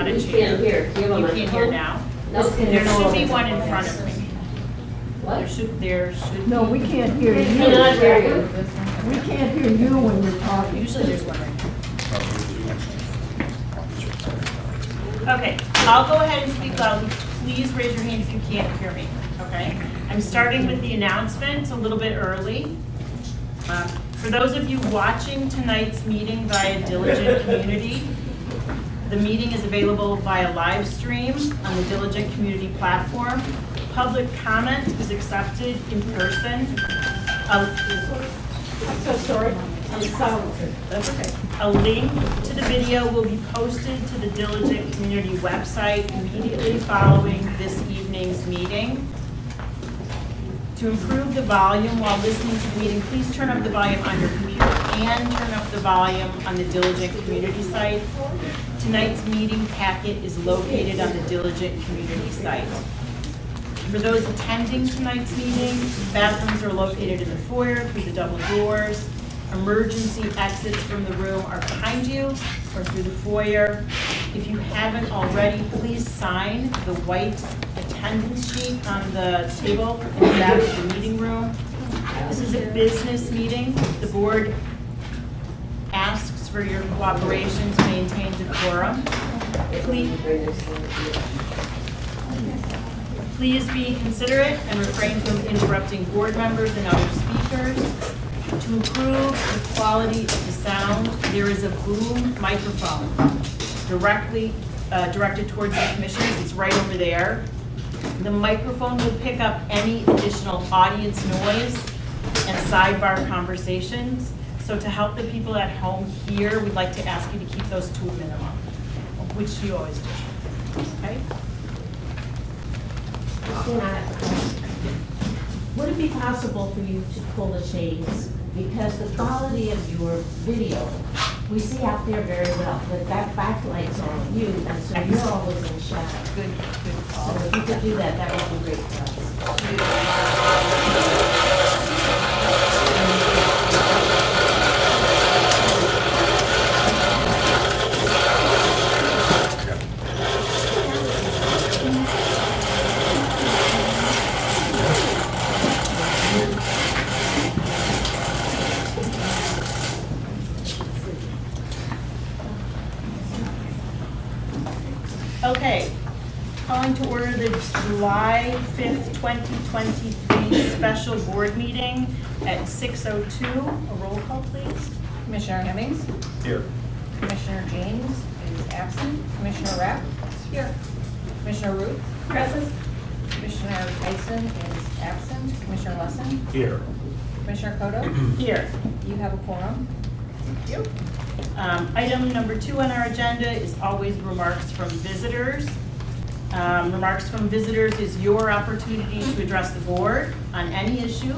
a You chair. can't hear. Do you have a You can't hear microphone? now? No. There should be one in front of me. What? There should. No, we can't hear We you. cannot hear you. We can't hear you when you're talking. Usually there's one right here. Okay, I'll go ahead and speak loudly. Please raise your hand if you can't hear me, okay? I'm starting with the announcements a little bit early. For those of you watching tonight's meeting via Diligent Community, the meeting is available via live stream on the Diligent Community platform. Public comment is accepted in person. I'm so sorry. I'm sorry. That's okay. A link to the video will be posted to the Diligent Community website immediately following this evening's meeting. To improve the volume while listening to the meeting, please turn up the volume on your computer and turn up the volume on the Diligent Community site. Tonight's meeting packet is located on the Diligent Community site. For those attending tonight's meeting, bathrooms are located in the foyer through the double doors. Emergency exits from the room are behind you or through the foyer. If you haven't already, please sign the white attendance sheet on the table in the back of the meeting room. This is a business meeting. The board asks for your cooperation to maintain decorum. Please be considerate and refrain from interrupting board members and other speakers. To improve the quality of the sound, there is a boom microphone directed towards the commissioners. It's right over there. The microphone will pick up any additional audience noise and sidebar conversations. So to help the people at home hear, we'd like to ask you to keep those to a minimum, which you always do. Okay? Would it be possible for you to pull the shades? Because the quality of your video, we see out there very well, but that backlight's on you, and so you're always in shadow. Good call. So if you could do that, that would be great for us. Okay, calling to order the July 5th, 2023 special board meeting at 6:02. A roll call, please. Commissioner Hemmings? Here. Commissioner James is absent. Commissioner Rapp? Here. Commissioner Root? Present. Commissioner Tyson is absent. Commissioner Lesson? Here. Commissioner Kodo? Here. You have a quorum. Thank you. Item number 2 on our agenda is always remarks from visitors. Remarks from visitors is your opportunity to address the board on any issue.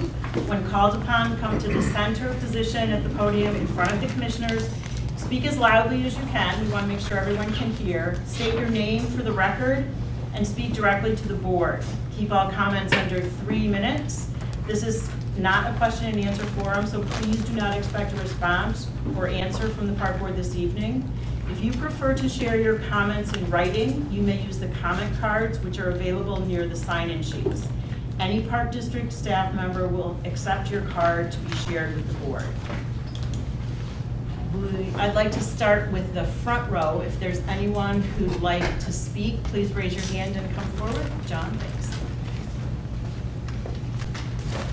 When called upon, come to the center position at the podium in front of the commissioners. Speak as loudly as you can. We want to make sure everyone can hear. State your name for the record and speak directly to the board. Keep all comments under 3 minutes. This is not a question and answer forum, so please do not expect a response or answer from the park board this evening. If you prefer to share your comments in writing, you may use the comment cards, which are available near the sign-in sheets. Any park district staff member will accept your card to be shared with the board. I'd like to start with the front row. If there's anyone who'd like to speak, please raise your hand and come forward. John, thanks.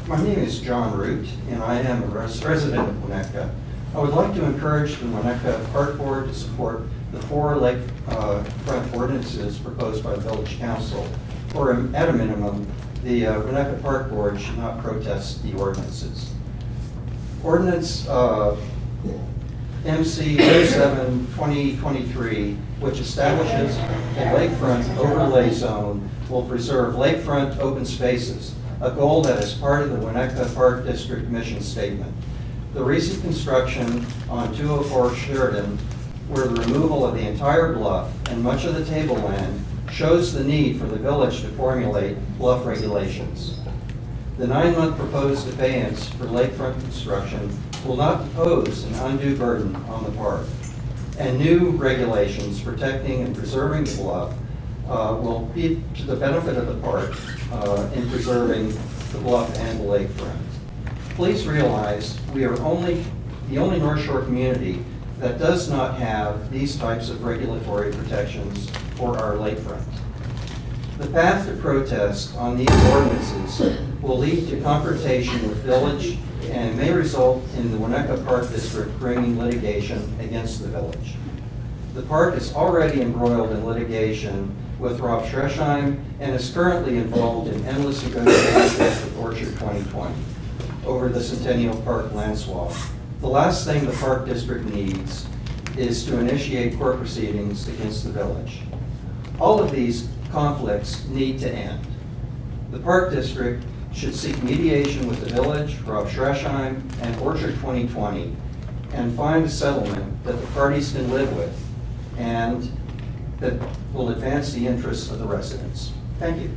My name is John Root, and I am a resident of Winnetka. I would like to encourage the Winnetka Park Board to support the 4 lakefront ordinances proposed by the Village Council, or at a minimum, the Winnetka Park Board should not protest the ordinances. Ordinance MC 07-2023, which establishes a lakefront overlay zone, will preserve lakefront open spaces, a goal that is part of the Winnetka Park District mission statement. The recent construction on 204 Sheridan, where the removal of the entire bluff and much of the tableland shows the need for the village to formulate bluff regulations. The 9-month proposed abeyance for lakefront construction will not pose an undue burden on the park. and new regulations protecting and preserving the bluff will be to the benefit of the park in preserving the bluff and the lakefront. Please realize we are the only North Shore community that does not have these types of regulatory protections for our lakefront. The path to protest on these ordinances will lead to confrontation with village and may result in the Winnetka Park District bringing litigation against the village. The park is already embroiled in litigation with Rob Schresheim and is currently involved in endless negotiations with Orchard 2020 over the Centennial Park land swap. The last thing the Park District needs is to initiate court proceedings against the village. All of these conflicts need to end. The Park District should seek mediation with the village, Rob Schresheim, and Orchard 2020, and find a settlement that the parties can live with and that will advance the interests of the residents. Thank you.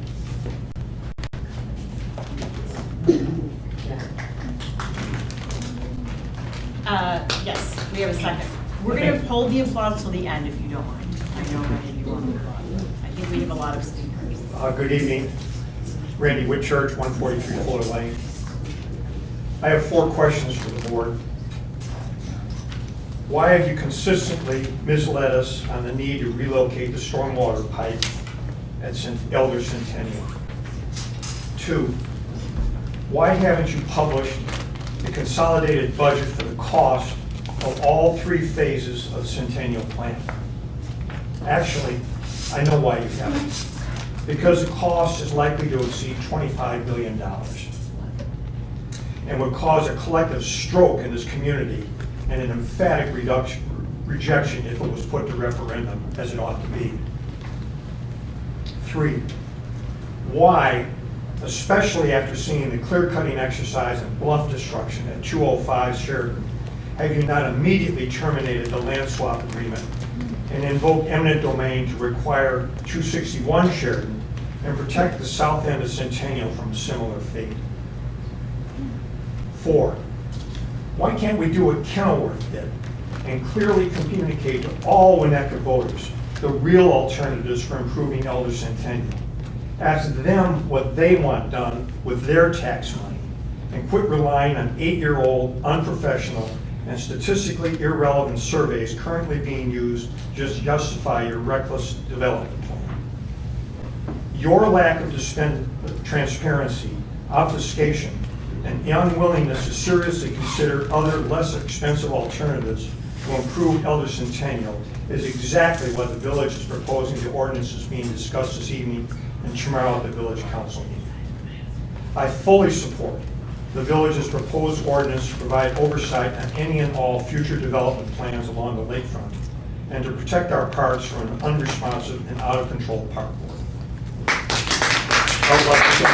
Yes, we have a second. We're going to hold the applause till the end if you don't mind. I know many of you want to applaud. I think we have a lot of speakers. Good evening. Randy Whitchurch, 143 Fuller Lane. I have 4 questions for the board. Why have you consistently misled us on the need to relocate the stormwater pipe at Elder Centennial? 2, why haven't you published the consolidated budget for the cost of all 3 phases of the Centennial Plan? Actually, I know why you haven't. Because the cost is likely to exceed $25 billion and would cause a collective stroke in this community and an emphatic rejection if it was put to referendum, as it ought to be. 3, why, especially after seeing the clear-cutting exercise and bluff destruction at 205 Sheridan, have you not immediately terminated the land swap agreement and invoked eminent domain to require 261 Sheridan and protect the south end of Centennial from a similar fate? 4, why can't we do what Kenilworth did and clearly communicate to all Winnetka voters the real alternatives for improving Elder Centennial? Ask them what they want done with their tax money and quit relying on 8-year-old, unprofessional, and statistically irrelevant surveys currently being used to just justify your reckless development plan. Your lack of transparency, obfuscation, and unwillingness to seriously consider other less expensive alternatives to improve Elder Centennial is exactly what the village is proposing the ordinances being discussed this evening and tomorrow at the village council meeting. I fully support the village's proposed ordinance to provide oversight on any and all future development plans along the lakefront and to protect our parks from an unresponsive and out-of-control park board. I would like to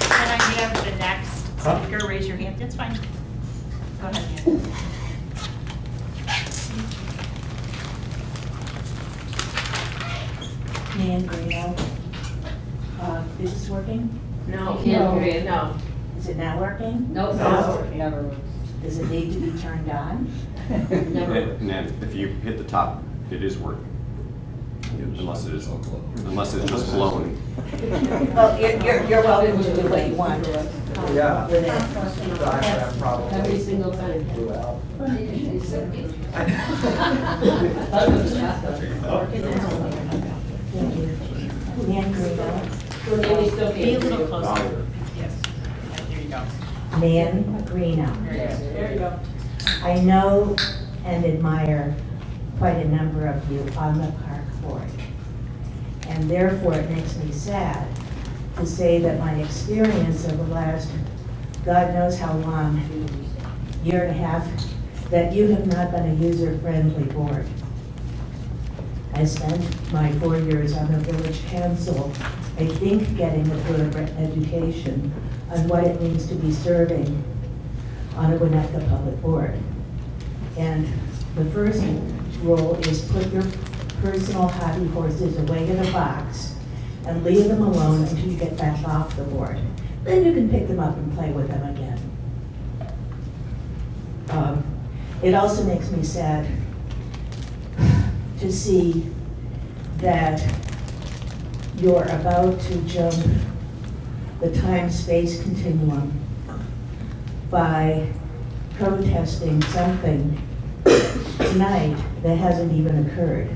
Can I have the next speaker raise your hand? That's fine. Go ahead, Ann. Nan Greeno. Is this working? No, can't hear you. No. Is it now working? No, No. never works. Does it need to be turned on? Never works. And then if you hit the top, it is working. Unless it's just blowing. Well, you're welcome to do what you want. Yeah. With it. I have that problem. Every single time. Well, Nan Greeno. Maybe still Be a can't little hear you. closer. Yes. There you go. Nan Greeno. There you go. I know and admire quite a number of you on the park board. And therefore, it makes me sad to say that my experience over the last, God knows how long, year and a half, that you have not been a user-friendly board. I spent my 4 years on the village council, I think getting a good education on what it means to be serving on a Winnetka public board. And the first rule is put your personal hobby horses away in a box and leave them alone until you get back off the board. Then you can pick them up and play with them again. It also makes me sad to see that you're about to jump the time-space continuum by protesting something tonight that hasn't even occurred.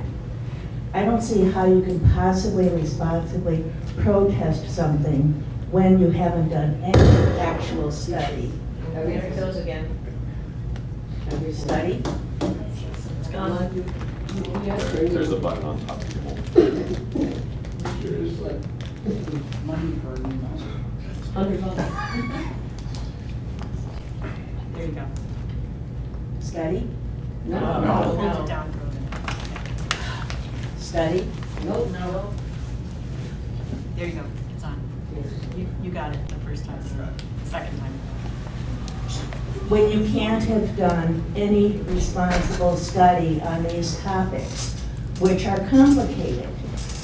I don't see how you can possibly responsibly protest something when you haven't done any actual study. There it goes again. Have you studied? It's gone. There's a button on top of the whole. $100. There you go. Study? No. Hold it down for a minute. Study? Nope. No. There you go, it's on. You got it the first time, second time. When you can't have done any responsible study on these topics, which are complicated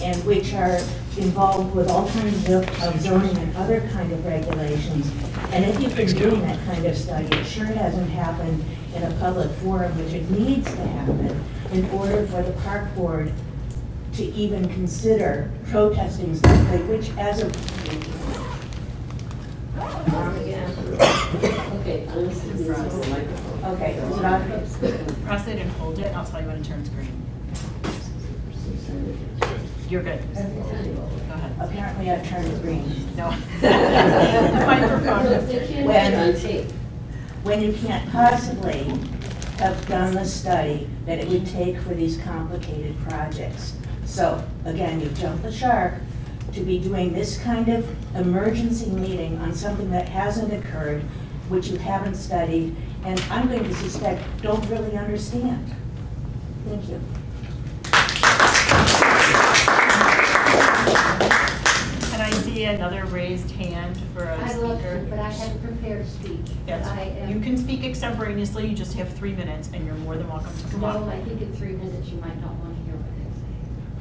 and which are involved with alternative of zoning and other kind of regulations, and if you've been doing that kind of study, it sure hasn't happened in a public forum, which it needs to happen in order for the park board to even consider protesting something, which as a Arm again. Okay, listen to the microphone. okay, is it on? Press it and hold it, I'll tell you when it turns green. You're good. Go ahead. Apparently I've turned it green. No. The microphone. They can't get it on tape. When you can't possibly have done the study that it would take for these complicated projects. So, again, you jumped the shark to be doing this kind of emergency meeting on something that hasn't occurred, which you haven't studied, and I'm going to suspect don't really understand. Thank you. Can I see another raised hand for a I'd love to, speaker? but I hadn't prepared to speak. Yes, I am- you can speak extemporaneously, you just have 3 minutes, and you're more than welcome to come No, up. I think in 3 minutes you might not want to hear what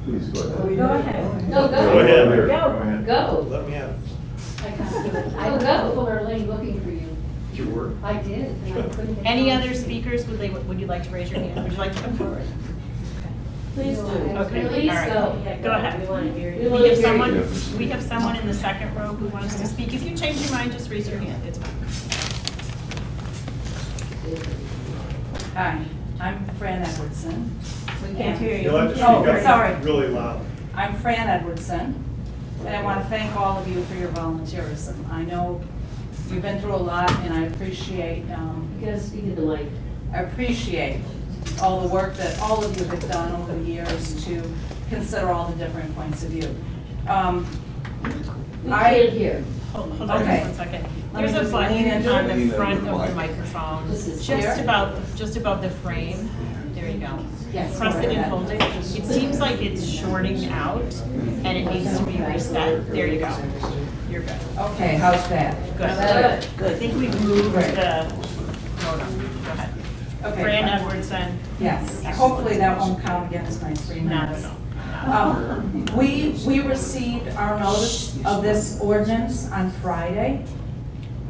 Please go ahead. Go ahead. No, go. Go ahead. Go. Go. Let me have it. I can't do it. I was up Fuller Lane looking for you. You were. I did, and I couldn't. get Any on. other speakers, would you like to raise your hand? Would you like to come forward? Please do. Okay, Please all right. go. Go ahead. We want to hear We you. have someone in the second row who wants to speak. If you change your mind, just raise your hand, it's fine. Hi, I'm Fran Edwardson. We can't hear You'll have to you. speak Oh, up sorry. really loud. I'm Fran Edwardson, and I want to thank all of you for your volunteerism. I know you've been through a lot, and I appreciate, You gotta speak in the mic. all the work that all of you have done over the years to consider all the different points of view. We I- can't hear. Hold on Okay. just 1 second. Let me There's a just button lean into on it. the front of the microphone, This is here? just above the frame. There you go. Yes, Press go it and ahead. hold it. It seems like it's shorting out and it needs to be reset. There you go. You're good. Okay, how's that? Good. Good. I think we've moved the, hold on, go ahead. Okay. Fran Edwardson. Yes, hopefully that won't count against my 3 minutes. No. We received our notice of this ordinance on Friday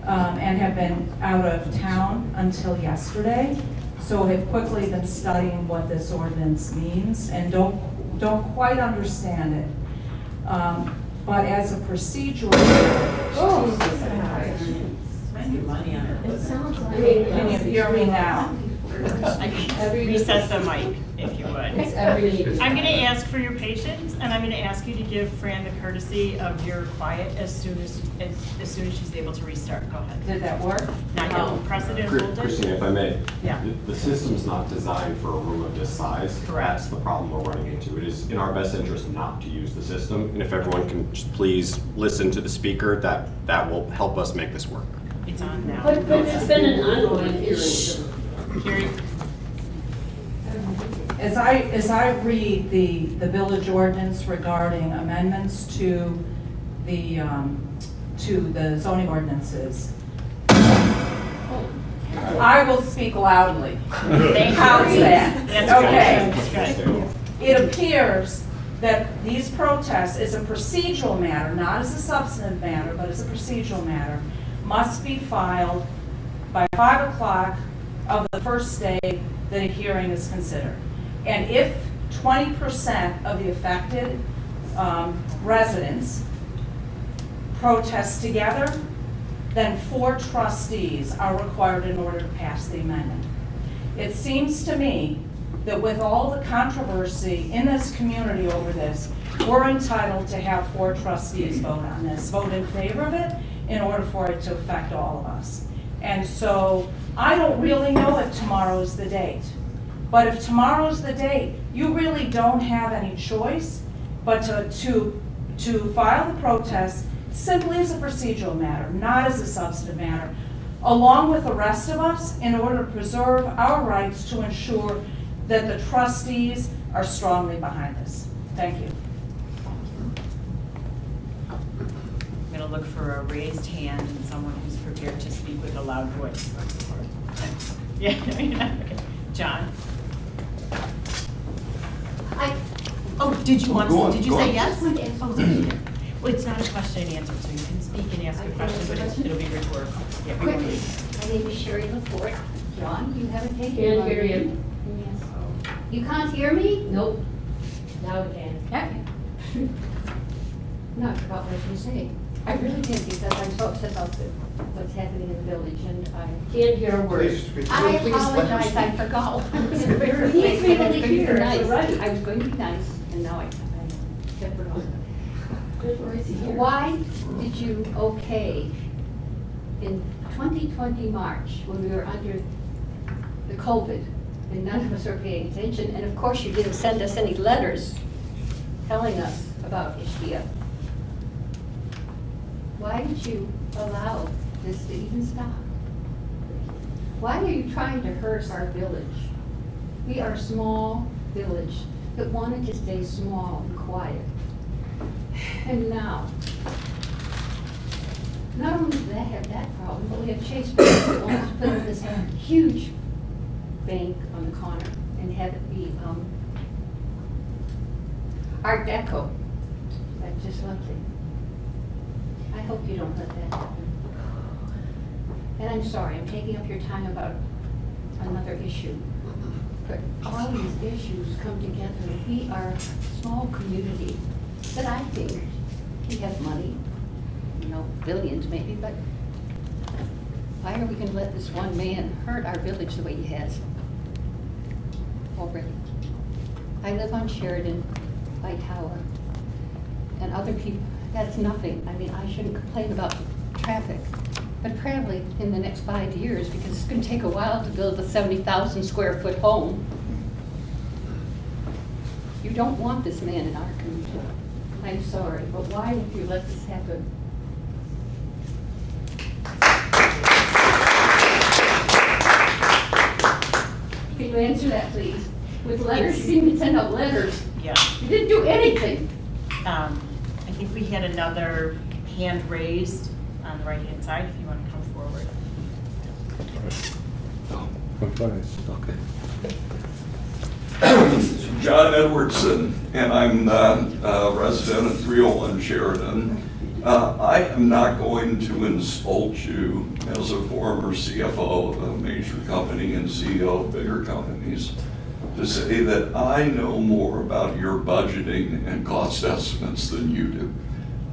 and have been out of town until yesterday. So have quickly been studying what this ordinance means and don't quite understand it. But as a procedural, It sounds like. can you hear me now? I can reset the mic if you would. It's every meeting. I'm going to ask for your patience, and I'm going to ask you to give Fran the courtesy of your quiet as soon as she's able to restart. Go ahead. Did that work? Not yet. Press it and hold Christine, it. if I may. Yeah. The system's not designed for a room of this size. Correct. That's the problem we're running into. It is in our best interest not to use the system, and if everyone can just please listen to the speaker, that will help us make this work. It's on now. But it's been an ongoing hearing. Carrie, As I read the village ordinance regarding amendments to the zoning ordinces, I will speak loudly. thank you. How's that? That's Okay. good. That's good. It appears that these protests, as a procedural matter, not as a substantive matter, but as a procedural matter, must be filed by 5 o'clock of the first day that a hearing is considered. And if 20% of the affected residents protest together, then 4 trustees are required in order to pass the amendment. It seems to me that with all the controversy in this community over this, we're entitled to have 4 trustees vote on this, vote in favor of it in order for it to affect all of us. And so I don't really know if tomorrow's the date. But if tomorrow's the date, you really don't have any choice but to file the protest simply as a procedural matter, not as a substantive matter, along with the rest of us, in order to preserve our rights to ensure that the trustees are strongly behind this. Thank you. I'm going to look for a raised hand and someone who's prepared to speak with a loud voice. Yeah, John? Oh, did you want to, did you say yes? Oh, did you? Well, it's not a question and answer, so you can speak and ask a question, but it'll be recorded. Yeah, Quickly, my name is Sherry LaPorte. John, you haven't taken Can't my hear you. name? You can't hear me? Nope. Now we can. Okay. No, I forgot what I was going to say. I really did, because I'm so upset about what's happening in the village, and Can't hear a word. I apologize, I forgot what I was going to say. He's really here, Nice. so right. I was going to be nice, and now I kept it on. Where is he here? Why did you okay in 2020 March, when we were under the COVID, and none of us were paying attention, and of course you didn't send us any letters telling us about Ishbia. Why did you allow this to even stop? Why are you trying to hurt our village? We are a small village that wanted to stay small and quiet. And now, not only do they have that problem, but we have Chase Bank that wants to put in this huge bank on the corner and have it be Art Deco. That's just lovely. I hope you don't let that happen. And I'm sorry, I'm taking up your time about another issue. But all these issues come together. We are a small community that I think we have money, billions maybe, but why are we going to let this one man hurt our village the way he has already? I live on Sheridan by Tower, and other people, that's nothing. I mean, I shouldn't complain about traffic, but probably in the next 5 years, because it's going to take a while to build a 70,000 square foot home. You don't want this man in our community. I'm sorry, but why did you let this happen? Can you answer that, please? With letters, you didn't even send out letters. Yeah. You didn't do anything. I think we had another hand raised on the right-hand side, if you want to come forward. John Edwardson, and I'm a resident of 301 Sheridan. I am not going to insult you as a former CFO of a major company and CEO of bigger companies to say that I know more about your budgeting and cost estimates than you do.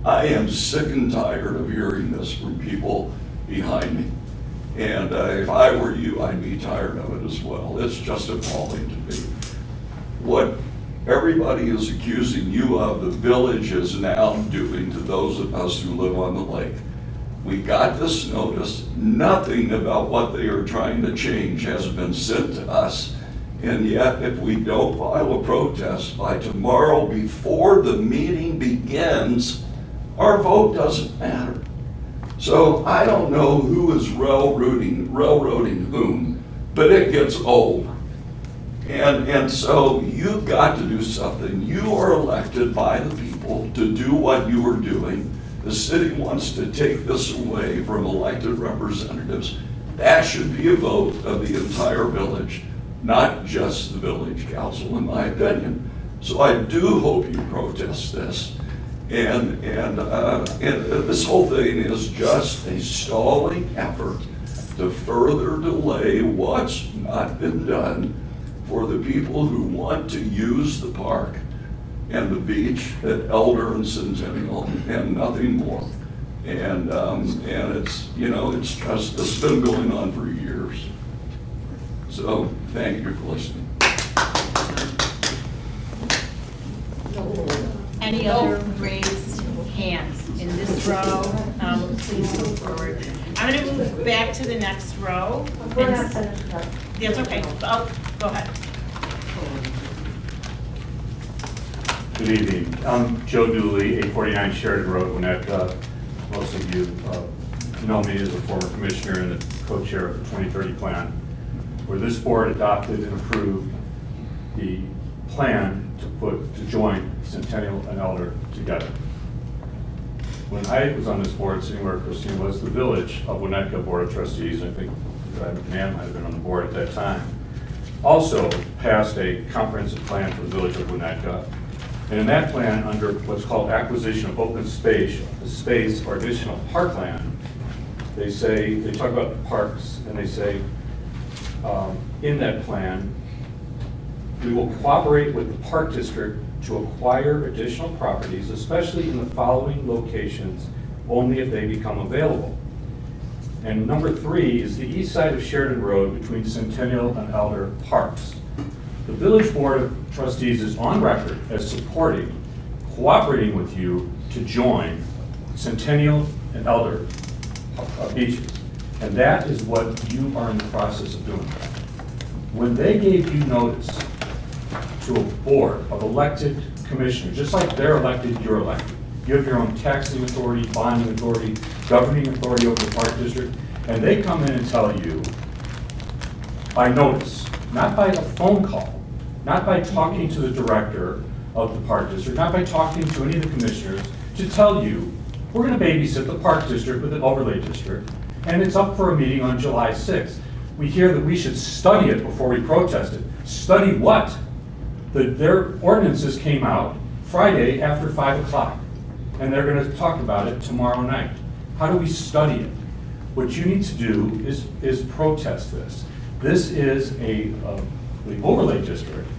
I am sick and tired of hearing this from people behind me. And if I were you, I'd be tired of it as well. It's just appalling to me. What everybody is accusing you of, the village is now doing to those of us who live on the lake. We got this notice. Nothing about what they are trying to change has been sent to us. And yet, if we don't file a protest by tomorrow before the meeting begins, our vote doesn't matter. So I don't know who is railroading whom, but it gets old. And so you've got to do something. You are elected by the people to do what you are doing. The city wants to take this away from elected representatives. That should be a vote of the entire village, not just the village council, in my opinion. So I do hope you protest this. And this whole thing is just a stalling effort to further delay what's not been done for the people who want to use the park and the beach at Elder and Centennial and nothing more. And it's, you know, it's been going on for years. So thank you for listening. Any other raised hands in this row? Please move forward. I'm going to move back to the next row. We're not finished up. That's okay. Go ahead. Good evening. I'm Joe Dooley, 849 Sheridan Road, Winnetka. Most of you know me as a former commissioner and the co-chair of the 2030 plan, where this board adopted and approved the plan to join Centennial and Elder together. When I was on this board, sitting where Christine was, the village of Winnetka Board of Trustees, I think Nan might have been on the board at that time, also passed a comprehensive plan for the village of Winnetka. And in that plan, under what's called acquisition of open space or additional parkland, they talk about parks, and they say, in that plan, we will cooperate with the park district to acquire additional properties, especially in the following locations, only if they become available. And number 3 is the east side of Sheridan Road between Centennial and Elder Parks. The Village Board of Trustees is on record as supporting, cooperating with you to join Centennial and Elder beaches. And that is what you are in the process of doing. When they gave you notice to a board of elected commissioners, just like they're elected, you're elected. You have your own taxing authority, bonding authority, governing authority over the park district, and they come in and tell you by notice, not by a phone call, not by talking to the director of the park district, not by talking to any of the commissioners, to tell you, we're going to babysit the park district with an overlay district, and it's up for a meeting on July 6th. We hear that we should study it before we protest it. Study what? Their ordinances came out Friday after 5 o'clock, and they're going to talk about it tomorrow night. How do we study it? What you need to do is protest this. This is the overlay district.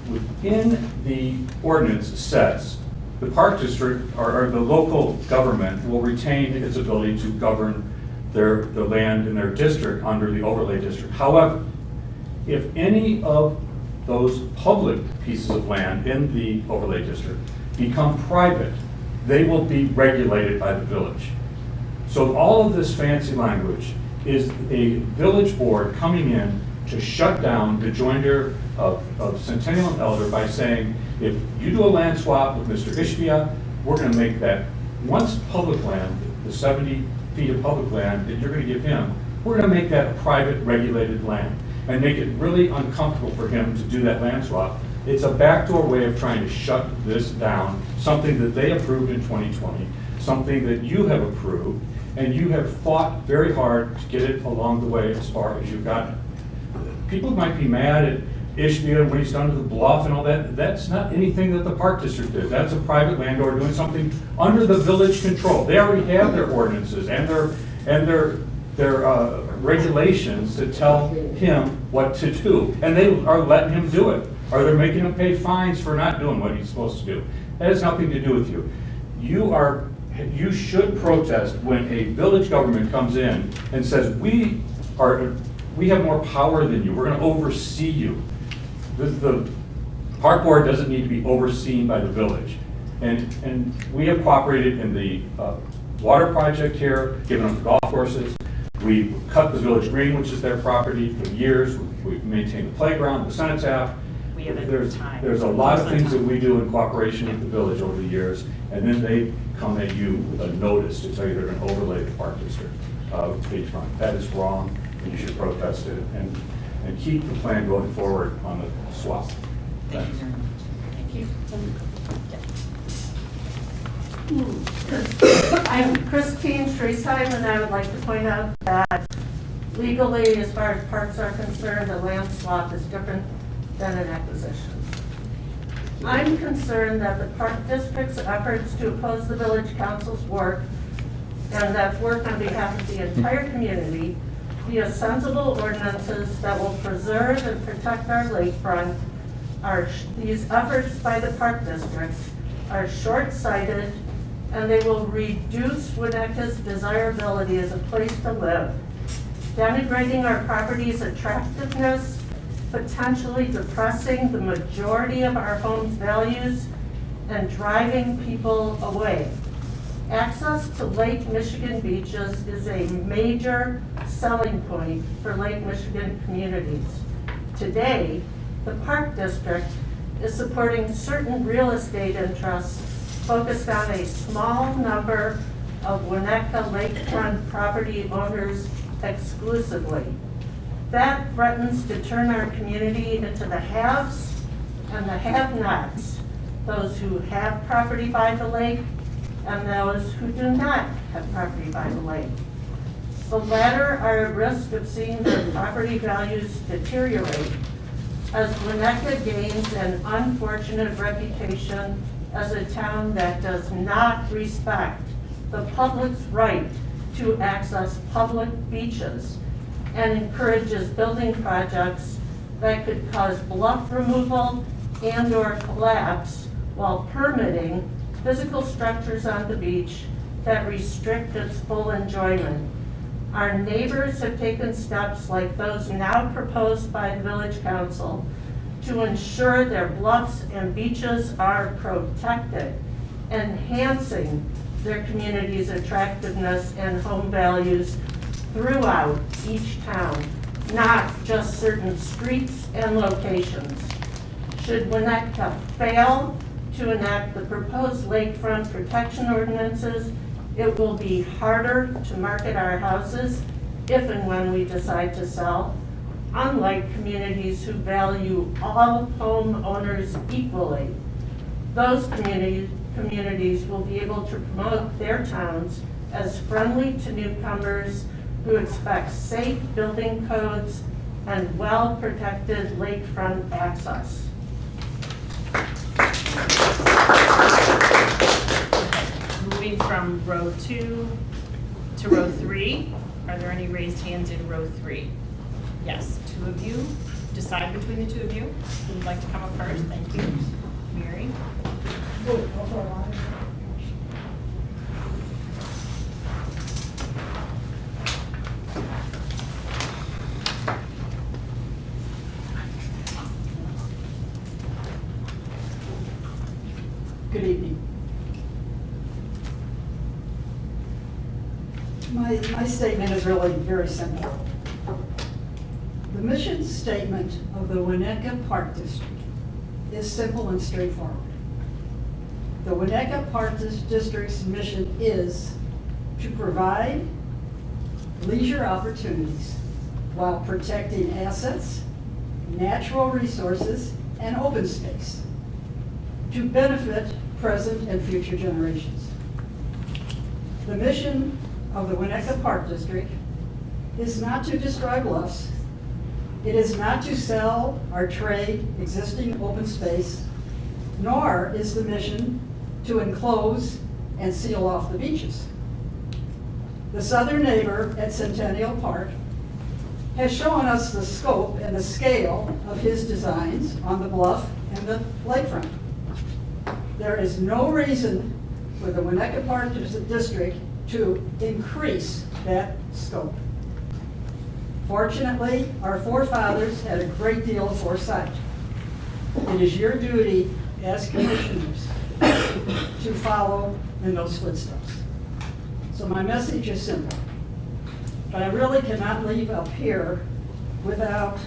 Within the ordinance says the park district or the local government will retain its ability to govern their land in their district under the overlay district. However, if any of those public pieces of land in the overlay district become private, they will be regulated by the village. So all of this fancy language is a village board coming in to shut down the joinder of Centennial and Elder by saying, if you do a land swap with Mr. Ishbia, we're going to make that once public land, the 70 feet of public land that you're going to give him, we're going to make that a private regulated land and make it really uncomfortable for him to do that land swap. It's a backdoor way of trying to shut this down, something that they approved in 2020, something that you have approved, and you have fought very hard to get it along the way as far as you've gotten it. People might be mad at Ishbia when he's done to the bluff and all that. That's not anything that the park district did. That's a private landowner doing something under the village control. They already have their ordinances and their regulations to tell him what to do, and they are letting him do it, or they're making him pay fines for not doing what he's supposed to do. That has nothing to do with you. You should protest when a village government comes in and says, we have more power than you. We're going to oversee you. The park board doesn't need to be overseen by the village. And we have cooperated in the water project here, given them golf courses. We cut the village green, which is their property, for years. We've maintained the playground, the cenotaph. There's a lot of things that we do in cooperation with the village over the years, and then they come at you with a notice to tell you they're going to overlay the park district beachfront. That is wrong, and you should protest it and keep the plan going forward on the swap. Thank you very much. Thank you. I'm Christine Schriesheim, and I would like to point out that legally, as far as parks are concerned, a land swap is different than an acquisition. I'm concerned that the park district's efforts to oppose the village council's work, and that's work on behalf of the entire community, via sensible ordinances that will preserve and protect our lakefront. These efforts by the Park District are short-sighted, and they will reduce Winnebago's desirability as a place to live, denigrating our property's attractiveness, potentially depressing the majority of our home's values, and driving people away. Access to Lake Michigan beaches is a major selling point for Lake Michigan communities. Today, the Park District is supporting certain real estate interests focused on a small number of Winnetka lakefront property owners exclusively. That threatens to turn our community into the haves and the have-nots, those who have property by the lake and those who do not have property by the lake. The latter are at risk of seeing their property values deteriorate as Winnetka gains an unfortunate reputation as a town that does not respect the public's right to access public beaches and encourages building projects that could cause bluff removal and/or collapse while permitting physical structures on the beach that restrict its full enjoyment. Our neighbors have taken steps like those now proposed by the Village Council to ensure their bluffs and beaches are protected, enhancing their community's attractiveness and home values throughout each town, not just certain streets and locations. Should Winnetka fail to enact the proposed lakefront protection ordinances, it will be harder to market our houses if and when we decide to sell, unlike communities who value all homeowners equally. Those communities will be able to promote their towns as friendly to newcomers who expect safe building codes and well-protected lakefront access. Moving from row 2 to row 3, are there any raised hands in row 3? Yes, 2 of you. Decide between the 2 of you. Who would like to come up first? Thank you. Mary? Good evening. My statement is really very simple. The mission statement of the Winnetka Park District is simple and straightforward. The Winnetka Park District's mission is to provide leisure opportunities while protecting assets, natural resources, and open space to benefit present and future generations. The mission of the Winnetka Park District is not to destroy bluffs. It is not to sell or trade existing open space, nor is the mission to enclose and seal off the beaches. The southern neighbor at Centennial Park has shown us the scope and the scale of his designs on the bluff and the lakefront. There is no reason for the Winnetka Park District to increase that scope. Fortunately, our forefathers had a great deal of foresight. It is your duty as commissioners to follow in those footsteps. So my message is simple, but I really cannot leave up here without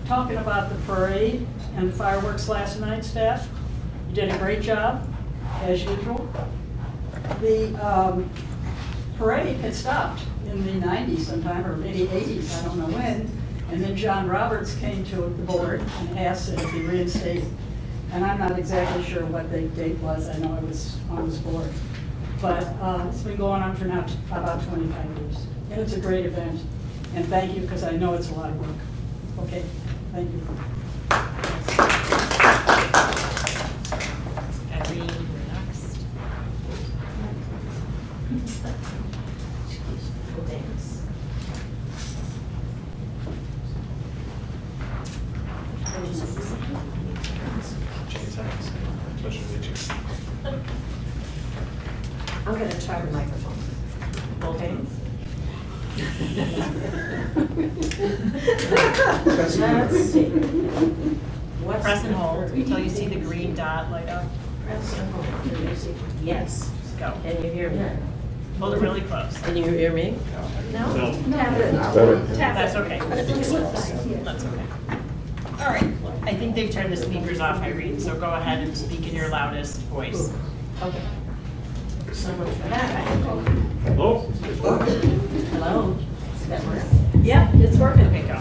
talking about the parade and the fireworks last night, staff. You did a great job, as usual. The parade had stopped in the 90s sometime, or maybe 80s, I don't know when, and then John Roberts came to the board and asked that it be reinstated. And I'm not exactly sure what the date was, I know it was on this board. But it's been going on for now about 25 years. And it's a great event, and thank you, because I know it's a lot of work. Okay, thank you. Irene, you're next. Thanks. I'm gonna try the microphone. Okay. Let's see. What's Press and the hold first? until you see the green dot light up. Press and hold until you see. Yes. Go. Can you hear me? Hold it really close. Can you hear me? No? Tap it. That's okay. That's okay. All right. I think they've turned the speakers off, Irene, so go ahead and speak in your loudest voice. Okay. So much for that. Hello? Hello? Is that work? Yep, it's working. Okay, go.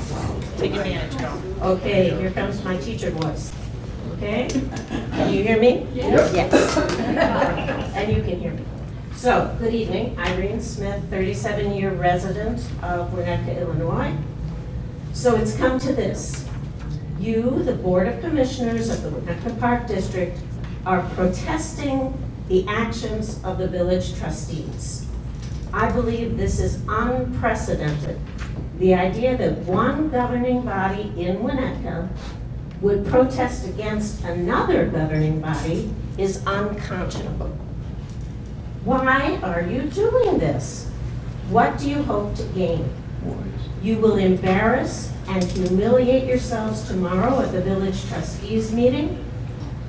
Take advantage, go. Okay, here comes my teacher voice. Okay? Can you hear me? Yes. Yes. And you can hear me. So, good evening. Irene Smith, 37-year resident of Winnetka, Illinois. So it's come to this. You, the Board of Commissioners of the Winnetka Park District, are protesting the actions of the village trustees. I believe this is unprecedented. The idea that one governing body in Winnetka would protest against another governing body is unconscionable. Why are you doing this? What do you hope to gain? You will embarrass and humiliate yourselves tomorrow at the village trustees meeting?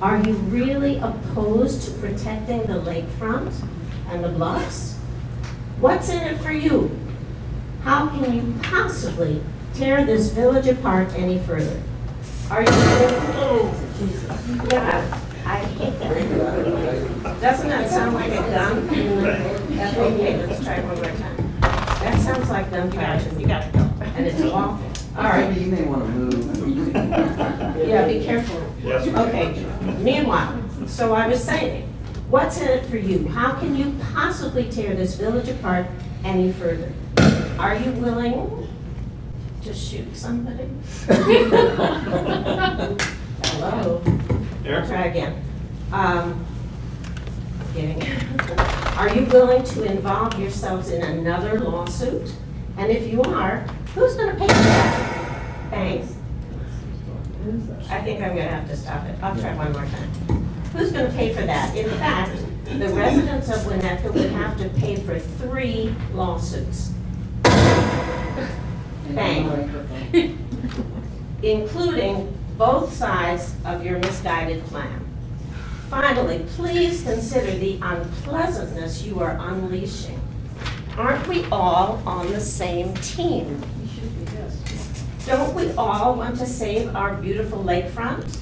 Are you really opposed to protecting the lakefront and the bluffs? What's in it for you? How can you possibly tear this village apart any further? Are you, oh, Jesus. Yeah, I hate that. Doesn't that sound like a gun? Okay, let's try one more time. That sounds like gunfire to me. You got it, go. And it's awful. All right. You may want to move. Yeah, be careful. Yes. Okay, meanwhile, so I was saying, what's in it for you? How can you possibly tear this village apart any further? Are you willing to shoot somebody? Hello? Eric? Try again. Kidding. Are you willing to involve yourselves in another lawsuit? And if you are, who's gonna pay for that? Thanks. I think I'm gonna have to stop it. I'll try one more time. Who's gonna pay for that? In fact, the residents of Winnetka would have to pay for 3 lawsuits. Bang. Including both sides of your misguided plan. Finally, please consider the unpleasantness you are unleashing. Aren't we all on the same team? Don't we all want to save our beautiful lakefront?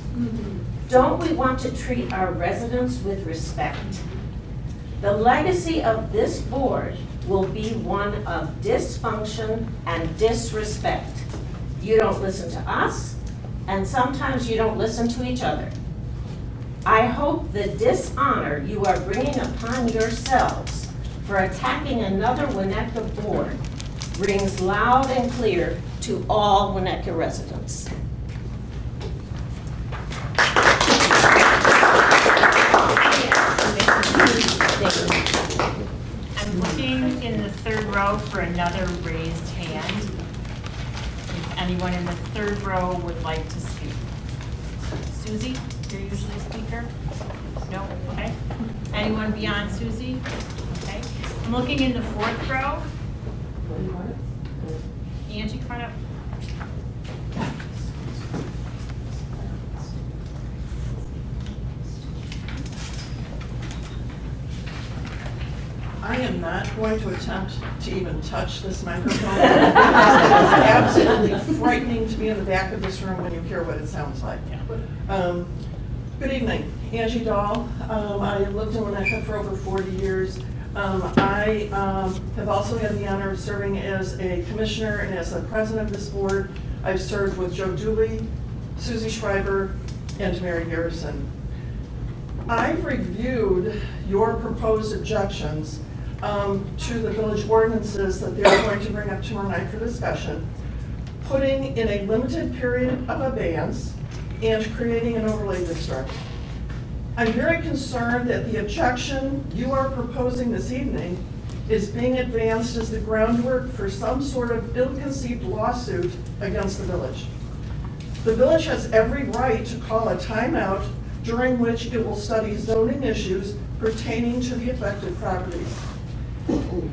Don't we want to treat our residents with respect? The legacy of this board will be one of dysfunction and disrespect. You don't listen to us, and sometimes you don't listen to each other. I hope the dishonor you are bringing upon yourselves for attacking another Winnetka board rings loud and clear to all Winnetka residents. I'm looking in the third row for another raised hand. If anyone in the third row would like to speak. Susie, you're usually a speaker? No? Okay. Anyone beyond Susie? Okay. I'm looking in the fourth row. Angie, come on up. I am not going to attempt to even touch this microphone. It's absolutely frightening to be in the back of this room when you hear what it sounds like. Good evening, Angie Dahl. I have lived in Winnetka for over 40 years. I have also had the honor of serving as a commissioner and as the president of this board. I've served with Joe Dooley, Susie Schreiber, and Mary Garrison. I've reviewed your proposed objections to the village ordinances that they're going to bring up tomorrow night for discussion, putting in a limited period of abeyance and creating an overlay district. I'm very concerned that the objection you are proposing this evening is being advanced as the groundwork for some sort of ill-conceived lawsuit against the village. The village has every right to call a timeout during which it will study zoning issues pertaining to the affected properties.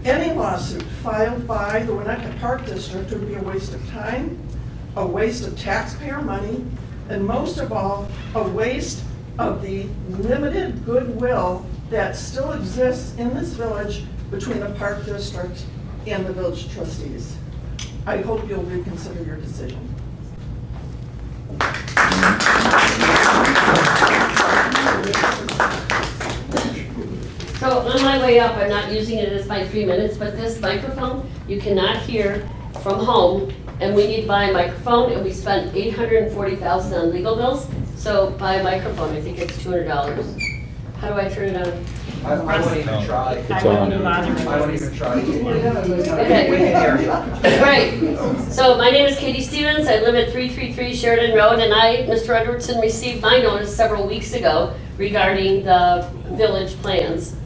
Any lawsuit filed by the Winnetka Park District would be a waste of time, a waste of taxpayer money, and most of all, a waste of the limited goodwill that still exists in this village between the Park District and the village trustees. I hope you'll reconsider your decision. So on my way up, I'm not using it as my 3 minutes, but this microphone, you cannot hear from home, and we need to buy a microphone, and we spent $840,000 on legal bills, so buy a microphone, I think it's $200. How do I turn it on? I won't even try. I wouldn't even bother. I won't even try. Okay. We can hear you. Right. So my name is Katie Stevens. I live at 333 Sheridan Road, and Mr. Edwardson, received my notice several weeks ago regarding the village plans.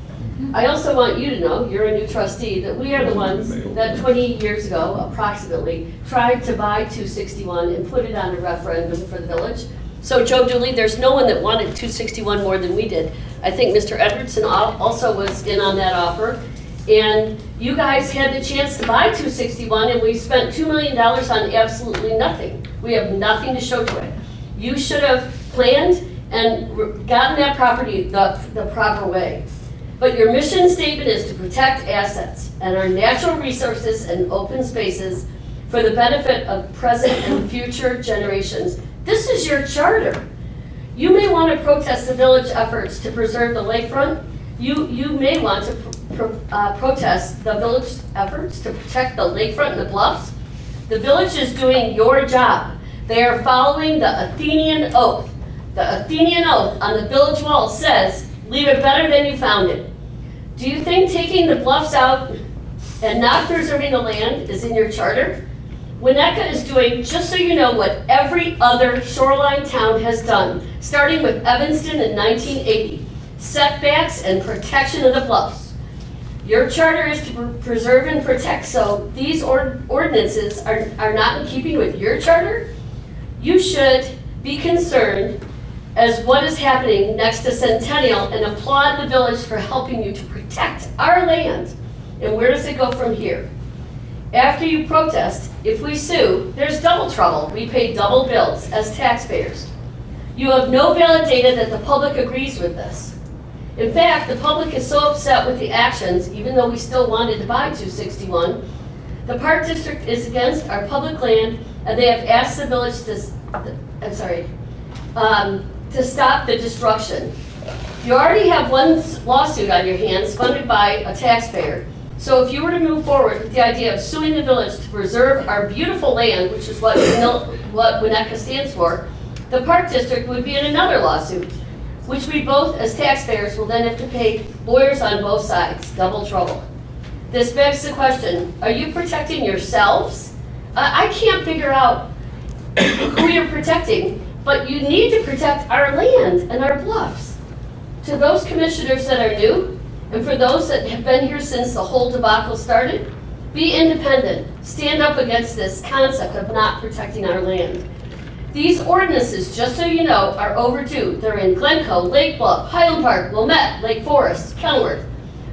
I also want you to know, you're a new trustee, that we are the ones that 20 years ago, approximately, tried to buy 261 and put it on a referendum for the village. So Joe Dooley, there's no one that wanted 261 more than we did. I think Mr. Edwardson also was in on that offer. And you guys had the chance to buy 261, and we spent $2 million on absolutely nothing. We have nothing to show to it. You should have planned and gotten that property the proper way. But your mission statement is to protect assets and our natural resources and open spaces for the benefit of present and future generations. This is your charter. You may want to protest the village efforts to preserve the lakefront. You may want to protest the village efforts to protect the lakefront and the bluffs. The village is doing your job. They are following the Athenian oath. The Athenian oath on the village wall says, leave it better than you found it. Do you think taking the bluffs out and not preserving the land is in your charter? Winnetka is doing, just so you know, what every other shoreline town has done, starting with Evanston in 1980. Setbacks and protection of the bluffs. Your charter is to preserve and protect, so these ordinances are not in keeping with your charter. You should be concerned as what is happening next to Centennial and applaud the village for helping you to protect our land. And where does it go from here? After you protest, if we sue, there's double trouble. We pay double bills as taxpayers. You have no valid data that the public agrees with this. In fact, the public is so upset with the actions, even though we still wanted to buy 261, the Park District is against our public land, and they have asked the village to stop the destruction. You already have one lawsuit on your hands funded by a taxpayer. So if you were to move forward with the idea of suing the village to preserve our beautiful land, which is what Winnetka stands for, the Park District would be in another lawsuit, which we both as taxpayers will then have to pay lawyers on both sides, double trouble. This begs the question, are you protecting yourselves? I can't figure out who you're protecting, but you need to protect our land and our bluffs. To those commissioners that are new, and for those that have been here since the whole debacle started, be independent. Stand up against this concept of not protecting our land. These ordinances, just so you know, are overdue. They're in Glencoe, Lake Bluff, Highland Park, Wilmette, Lake Forest, Kenilworth.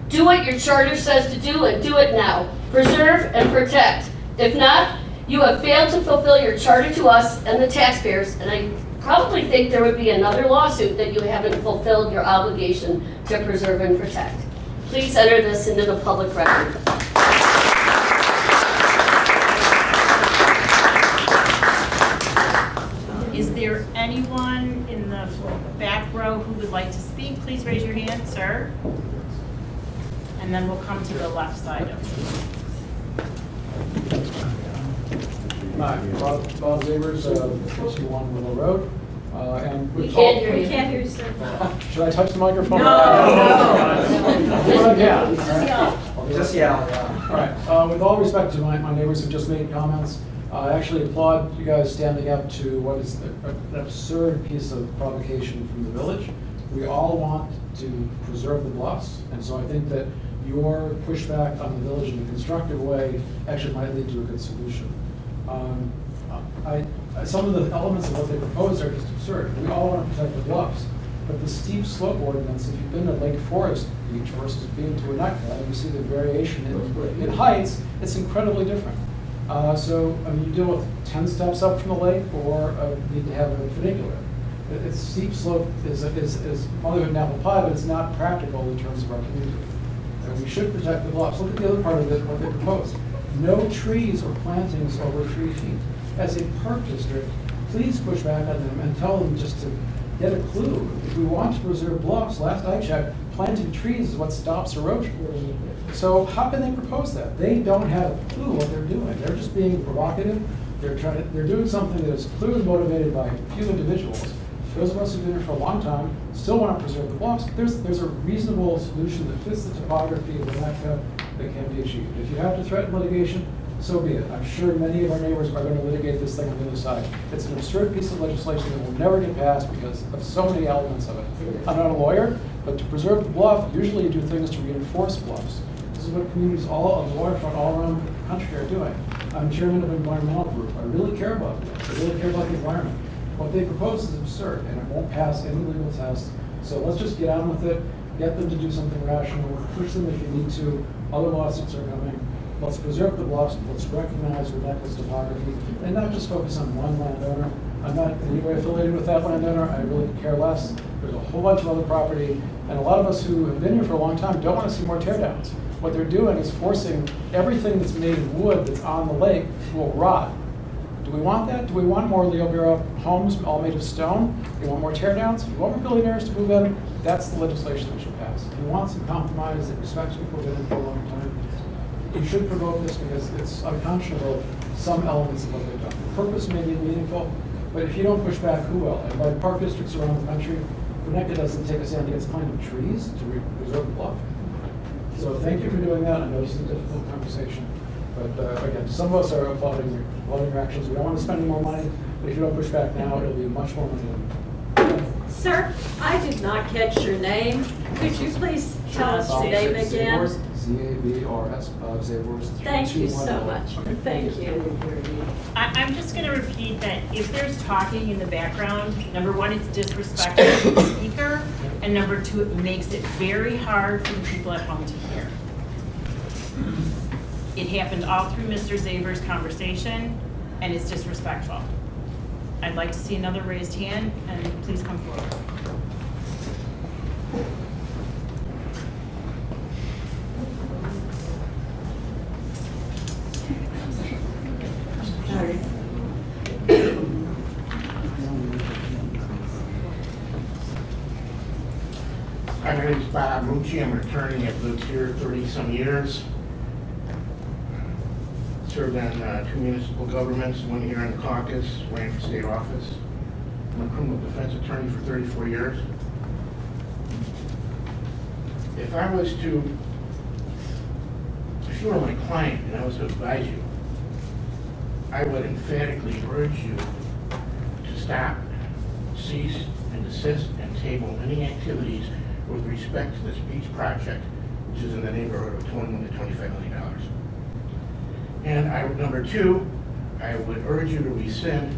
Do what your charter says to do and do it now. Preserve and protect. If not, you have failed to fulfill your charter to us and the taxpayers, and I probably think there would be another lawsuit that you haven't fulfilled your obligation to preserve and protect. Please enter this into the public record. Is there anyone in the back row who would like to speak? Please raise your hand, sir. And then we'll come to the left side of Hi, Bob Zabers, 61 Willow Road. And We can't hear you. We can't hear you, sir. Should I touch the microphone? No. Yeah. Just yell, yeah. All right. With all respect to my neighbors who just made comments, I actually applaud you guys standing up to what is an absurd piece of provocation from the village. We all want to preserve the bluffs, and so I think that your pushback on the village in a constructive way actually might lead to a good solution. Some of the elements of what they propose are just absurd. We all want to protect the bluffs. But the steep slope ordinance, if you've been to Lake Forest Beach versus being to Winnetka, and you see the variation in heights, it's incredibly different. So, I mean, you deal with 10 steps up from the lake or need to have a funicular. It's steep slope is motherhood and apple pie, but it's not practical in terms of our community. And we should protect the bluffs. Look at the other part of it, what they proposed. No trees or plantings over 3 feet. As a park district, please push back on them and tell them just to get a clue. If we want to preserve bluffs, last I checked, planting trees is what stops erosion. So how can they propose that? They don't have a clue what they're doing. They're just being provocative. They're doing something that is clearly motivated by a few individuals. Those of us who've been here for a long time still want to preserve the bluffs. There's a reasonable solution that fits the topography of Winnetka that can be achieved. If you have to threaten litigation, so be it. I'm sure many of our neighbors are going to litigate this thing on the other side. It's an absurd piece of legislation that will never get passed because of so many elements of it. I'm not a lawyer, but to preserve the bluff, usually you do things to reinforce bluffs. This is what communities all on the waterfront all around the country are doing. I'm chairman of an environmental group. I really care about this. I really care about the environment. What they propose is absurd, and it won't pass any legal test. So let's just get on with it, get them to do something rational, push them if you need to. Other lawsuits are coming. Let's preserve the bluffs, let's recognize Winnetka's topography, and not just focus on one landowner. I'm not in any way affiliated with that landowner, I really care less. There's a whole bunch of other property, and a lot of us who have been here for a long time don't want to see more tear downs. What they're doing is forcing everything that's made of wood that's on the lake will rot. Do we want that? Do we want more Leo Bureau homes all made of stone? Do we want more tear downs? Do we want more billionaires to move in? That's the legislation that should pass. If you want some compromise that respects people who've been in for a long time, you should promote this because it's unconscionable, some elements of what they've done. The purpose may be meaningful, but if you don't push back, who will? And by park districts around the country, Winnetka doesn't take a stand against planting trees to preserve the bluff. So thank you for doing that. I know this is a difficult conversation. But again, some of us are applauding your actions. We don't want to spend any more money, but if you don't push back now, it'll be much more money. Sir, I did not catch your name. Could you please tell us your name again? Z-A-B-R-S, Zabors. Thank you so much. Thank you. I'm just going to repeat that if there's talking in the background, number one, it's disrespectful to the speaker, and number two, it makes it very hard for the people at home to hear. It happened all through Mr. Zaber's conversation, and it's disrespectful. I'd like to see another raised hand, and please come forward. My name is Bob Mucci. I'm an attorney. I've lived here 30-some years. Served on 2 municipal governments, 1 year in the caucus, ran for state office. I'm a criminal defense attorney for 34 years. If you were my client and I was to advise you, I would emphatically urge you to stop, cease, and desist and table any activities with respect to this beach project, which is in the neighborhood of $21 to $25 million. And number two, I would urge you to rescind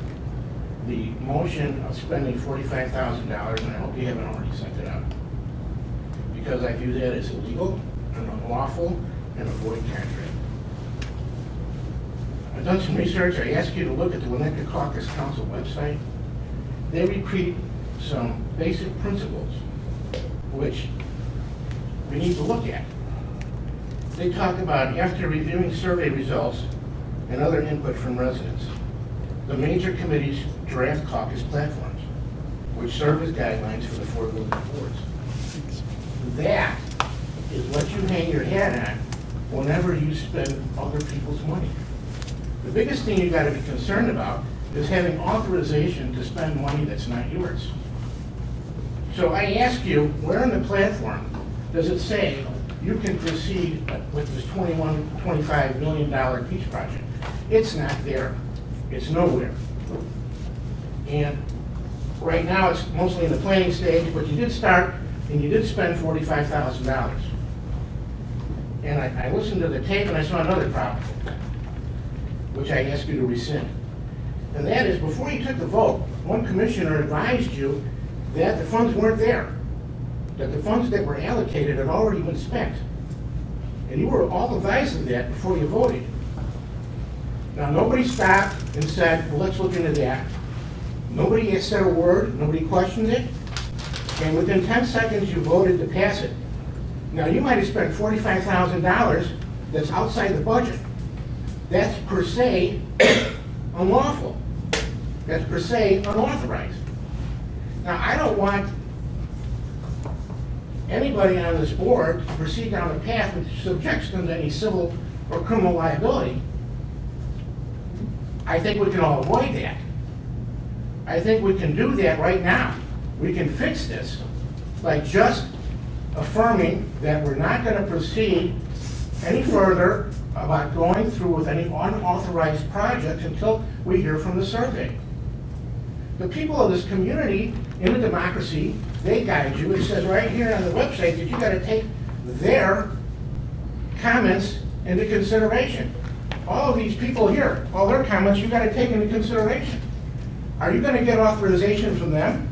the motion of spending $45,000, and I hope you haven't already sent it out, because I view that as illegal and unlawful and a void contract. I've done some research. I ask you to look at the Winnetka Caucus Council website. They repeat some basic principles which we need to look at. They talk about, after reviewing survey results and other input from residents, the major committees draft caucus platforms, which serve as guidelines for the 4 village boards. That is what you hang your hat on whenever you spend other people's money. The biggest thing you've got to be concerned about is having authorization to spend money that's not yours. So I ask you, where in the platform does it say you can proceed with this $25 million beach project? It's not there. It's nowhere. And right now it's mostly in the planning stage, but you did start and you did spend $45,000. And I listened to the tape and I saw another problem, which I ask you to rescind. And that is, before you took the vote, one commissioner advised you that the funds weren't there, that the funds that were allocated had already been spent. And you were all advised of that before you voted. Now, nobody stopped and said, well, let's look into that. Nobody has said a word, nobody questioned it, and within 10 seconds you voted to pass it. Now, you might have spent $45,000 that's outside the budget. That's per se unlawful. That's per se unauthorized. Now, I don't want anybody on this board to proceed down a path which subjects them to any civil or criminal liability. I think we can all avoid that. I think we can do that right now. We can fix this by just affirming that we're not going to proceed any further about going through with any unauthorized projects until we hear from the survey. The people of this community, in a democracy, they guide you. It says right here on the website that you got to take their comments into consideration. All of these people here, all their comments, you got to take into consideration. Are you going to get authorization from them?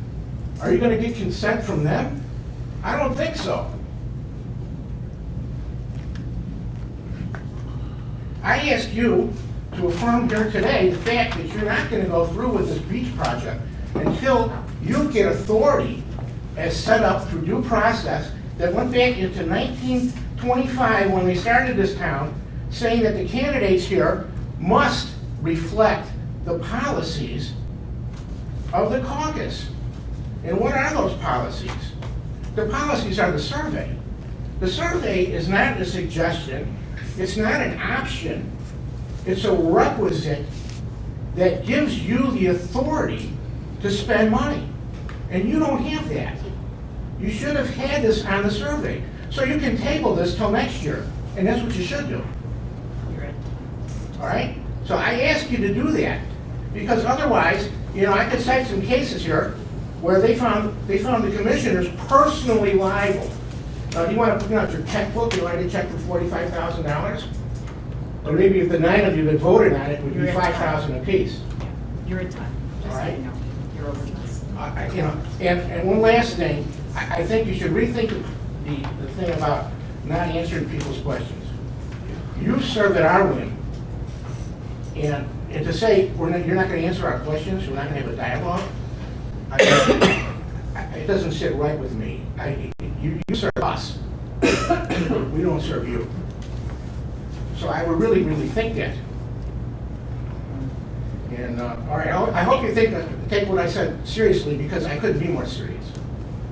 Are you going to get consent from them? I don't think so. I ask you to affirm here today the fact that you're not going to go through with this beach project until you get authority as set up through due process that went back into 1925 when they started this town, saying that the candidates here must reflect the policies of the caucus. And what are those policies? The policies are the survey. The survey is not a suggestion, it's not an option, it's a requisite that gives you the authority to spend money. And you don't have that. You should have had this on the survey. So you can table this till next year, and that's what you should do. All right? So I ask you to do that, because otherwise, you know, I could cite some cases here where they found the commissioners personally liable. Do you want to put out your checkbook? You write a check for $45,000? Or maybe if the 9 of you that voted on it would be $5,000 apiece. You're in time. Just so you know. You're over time. You know, and one last thing, I think you should rethink the thing about not answering people's questions. You serve at our whim, and to say you're not going to answer our questions, we're not going to have a dialogue, it doesn't sit right with me. You serve us. We don't serve you. So I would really, really think that. And all right, I hope you take what I said seriously, because I couldn't be more serious.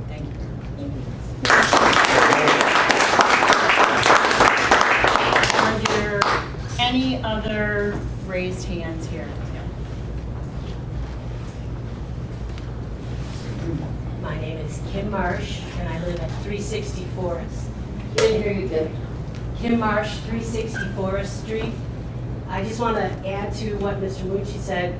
Thank you. Are there any other raised hands here? My name is Kim Marsh, and I live at 360 Forest. Didn't hear you good. Kim Marsh, 360 Forest Street. I just want to add to what Mr. Mucci said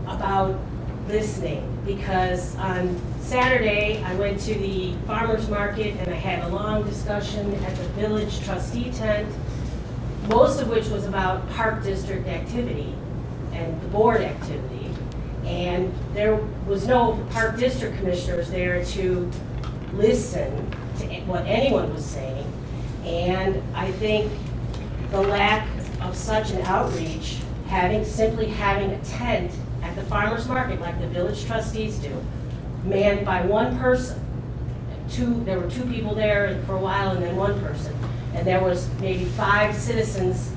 about listening, because on Saturday I went to the farmer's market and I had a long discussion at the village trustee tent, most of which was about park district activity and the board activity. And there was no park district commissioners there to listen to what anyone was saying. And I think the lack of such an outreach, simply having a tent at the farmer's market like the village trustees do, manned by one person. There were 2 people there for a while and then 1 person. And there was maybe 5 citizens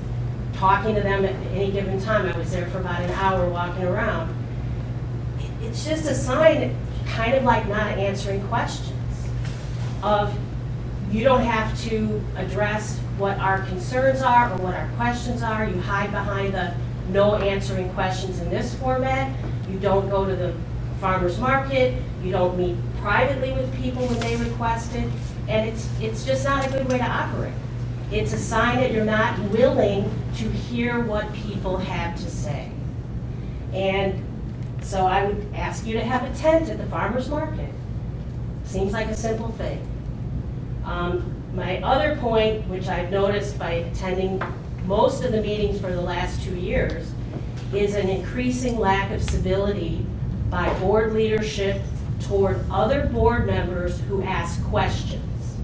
talking to them at any given time. I was there for about an hour walking around. It's just a sign, kind of like not answering questions, of you don't have to address what our concerns are or what our questions are. You hide behind the no answering questions in this format. You don't go to the farmer's market. You don't meet privately with people when they request it. And it's just not a good way to operate. It's a sign that you're not willing to hear what people have to say. And so I would ask you to have a tent at the farmer's market. Seems like a simple thing. My other point, which I've noticed by attending most of the meetings for the last 2 years, is an increasing lack of civility by board leadership toward other board members who ask questions.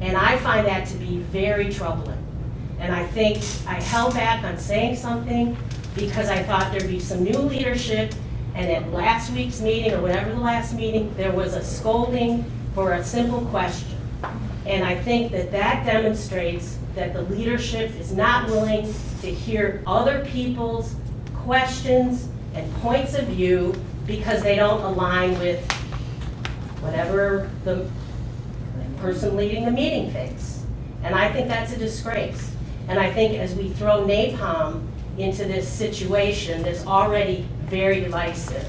And I find that to be very troubling. And I think I held back on saying something because I thought there'd be some new leadership, and at last week's meeting, or whatever the last meeting, there was a scolding for a simple question. And I think that that demonstrates that the leadership is not willing to hear other people's questions and points of view because they don't align with whatever the person leading the meeting thinks. And I think that's a disgrace. And I think as we throw napalm into this situation that's already very divisive,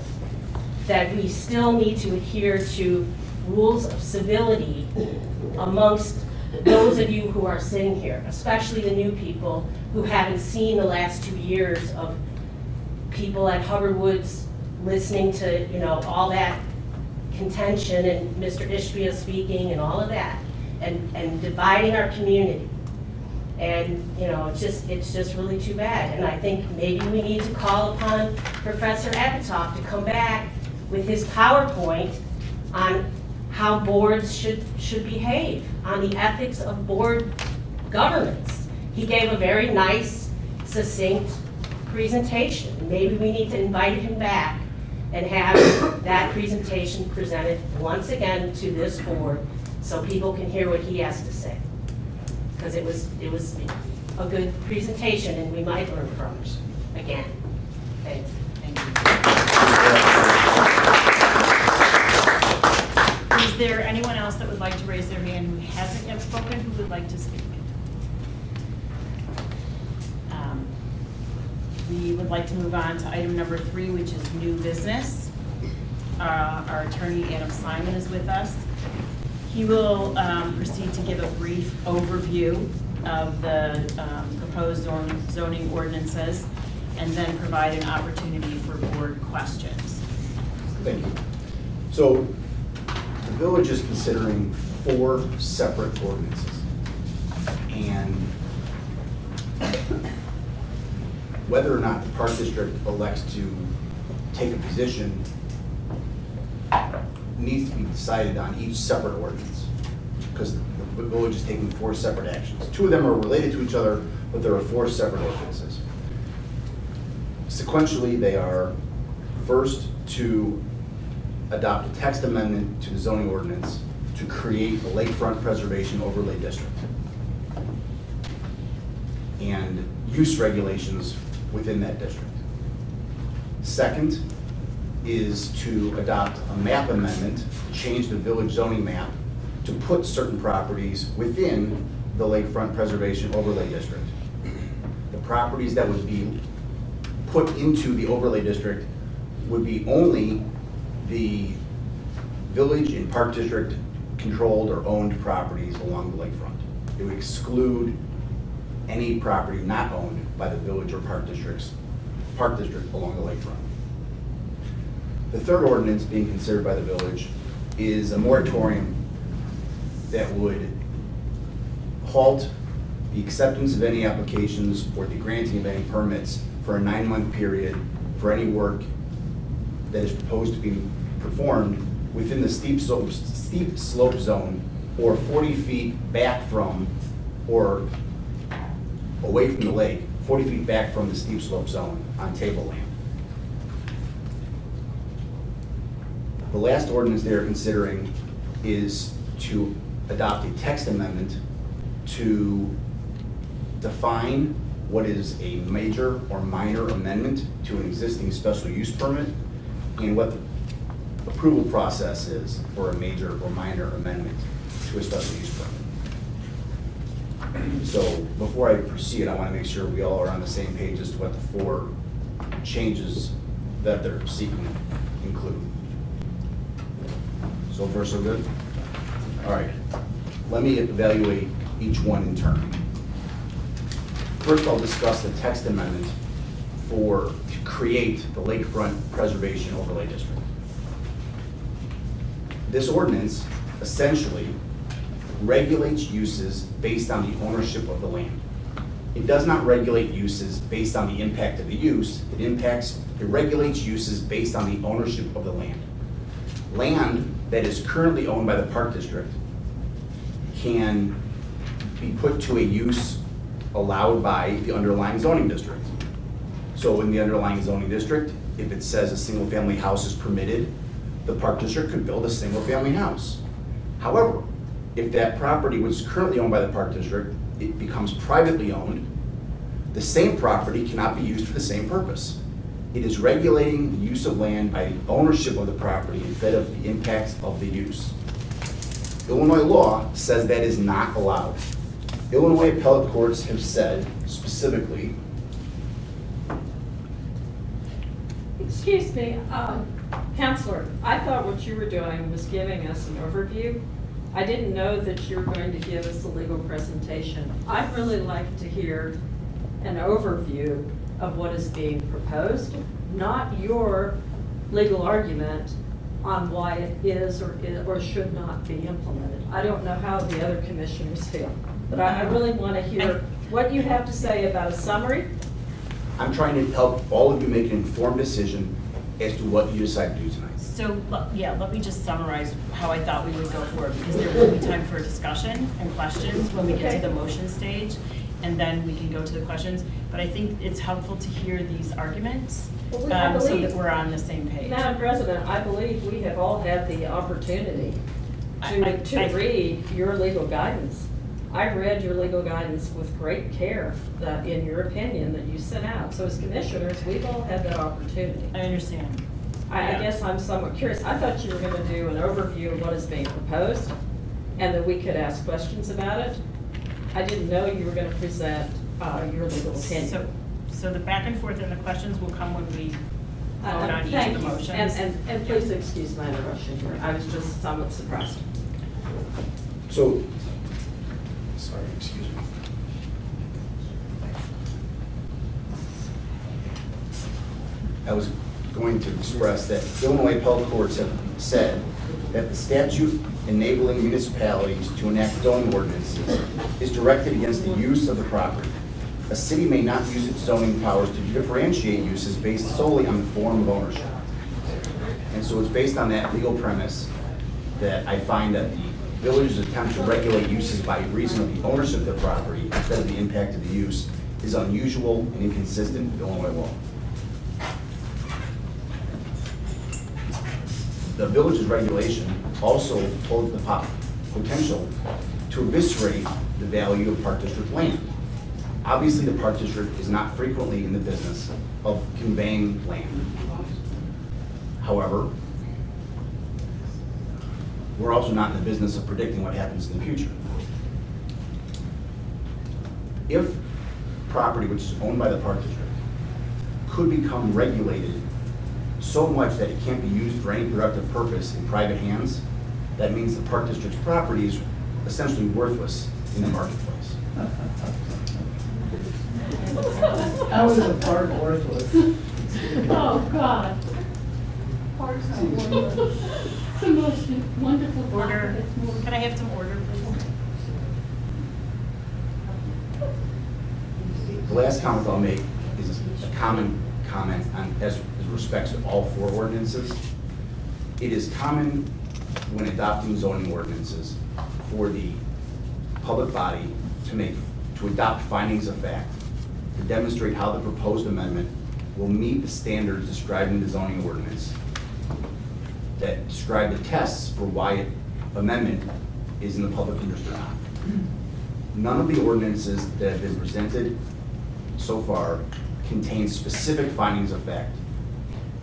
that we still need to adhere to rules of civility amongst those of you who are sitting here, especially the new people who haven't seen the last 2 years of people at Hubbard Woods listening to, all that contention and Mr. Ishbia speaking and all of that, and dividing our community. And, it's just really too bad. And I think maybe we need to call upon Professor Epitoff to come back with his PowerPoint on how boards should behave, on the ethics of board governance. He gave a very nice, succinct presentation. Maybe we need to invite him back and have that presentation presented once again to this board so people can hear what he has to say. Because it was a good presentation and we might learn from it again. Thanks. Thank you. Is there anyone else that would like to raise their hand who hasn't yet spoken, who would like to speak? We would like to move on to item number 3, which is new business. Our attorney, Adam Simon, is with us. He will proceed to give a brief overview of the proposed zoning ordinances and then provide an opportunity for board questions. Thank you. So the village is considering 4 separate ordinances. And whether or not the Park District elects to take a position needs to be decided on each separate ordinance, because the village is taking 4 separate actions. 2 of them are related to each other, but there are 4 separate ordinances. Sequentially, they are first to adopt a text amendment to the zoning ordinance to create a lakefront preservation overlay district and use regulations within that district. Second is to adopt a map amendment, change the village zoning map to put certain properties within the lakefront preservation overlay district. The properties that would be put into the overlay district would be only the village and park district controlled or owned properties along the lakefront. It would exclude any property not owned by the village or park district along the lakefront. The third ordinance being considered by the village is a moratorium that would halt the acceptance of any applications or the granting of any permits for a 9-month period for any work that is proposed to be performed within the steep slope zone or 40 feet back from or away from the lake, 40 feet back from the steep slope zone on tableland. The last ordinance they're considering is to adopt a text amendment to define what is a major or minor amendment to an existing special use permit and what the approval process is for a major or minor amendment to a special use permit. So before I proceed, I want to make sure we all are on the same page as to what the 4 changes that they're seeking include. So far, so good? All right. Let me evaluate each one in turn. First, I'll discuss the text amendment to create the Lakefront Preservation Overlay District. This ordinance essentially regulates uses based on the ownership of the land. It does not regulate uses based on the impact of the use. It regulates uses based on the ownership of the land. land that is currently owned by the Park District can be put to a use allowed by the underlying zoning district. So in the underlying zoning district, if it says a single-family house is permitted, the Park District could build a single-family house. However, if that property, which is currently owned by the Park District, it becomes privately owned, the same property cannot be used for the same purpose. It is regulating the use of land by the ownership of the property instead of the impacts of the use. Illinois law says that is not allowed. Illinois appellate courts have said specifically, Excuse me, Counselor, I thought what you were doing was giving us an overview. I didn't know that you were going to give us a legal presentation. I'd really like to hear an overview of what is being proposed, not your legal argument on why it is or should not be implemented. I don't know how the other commissioners feel, but I really want to hear what you have to say about a summary. I'm trying to help all of you make an informed decision as to what you decide to do tonight. So, yeah, let me just summarize how I thought we would go forward, because there will be time for discussion and questions when we get to the motion stage, and then we can go to the questions. But I think it's helpful to hear these arguments so that we're on the same page. Madam President, I believe we have all had the opportunity to read your legal guidance. I read your legal guidance with great care, that in your opinion that you sent out. So as commissioners, we've all had that opportunity. I understand. I guess I'm somewhat curious. I thought you were going to do an overview of what is being proposed and that we could ask questions about it. I didn't know you were going to present your legal opinion. So the back and forth and the questions will come when we vote on each of the motions. And please excuse my interruption here. I was just somewhat surprised. So, sorry, excuse me. I was going to express that Illinois appellate courts have said that the statute enabling municipalities to enact zoning ordinances is directed against the use of the property. A city may not use its zoning powers to differentiate uses based solely on the form of ownership. And so it's based on that legal premise that I find that the village's attempt to regulate uses by reason of the ownership of the property instead of the impact of the use is unusual and inconsistent with Illinois law. The village's regulation also holds the potential to eviscerate the value of Park District land. Obviously, the Park District is not frequently in the business of conveying land. However, we're also not in the business of predicting what happens in the future. If property which is owned by the Park District could become regulated so much that it can't be used for any productive purpose in private hands, that means the Park District's property is essentially worthless in the marketplace. How is a park worthless? Oh, God. Parks are wonderful. The most wonderful park. Order. Can I have some order, please? The last comment I'll make is a common comment on as respects to all four ordinances. It is common when adopting zoning ordinances for the public body to adopt findings of fact to demonstrate how the proposed amendment will meet the standards described in the zoning ordinance that describe the tests for why an amendment is in the public interest or not. None of the ordinances that have been presented so far contain specific findings of fact.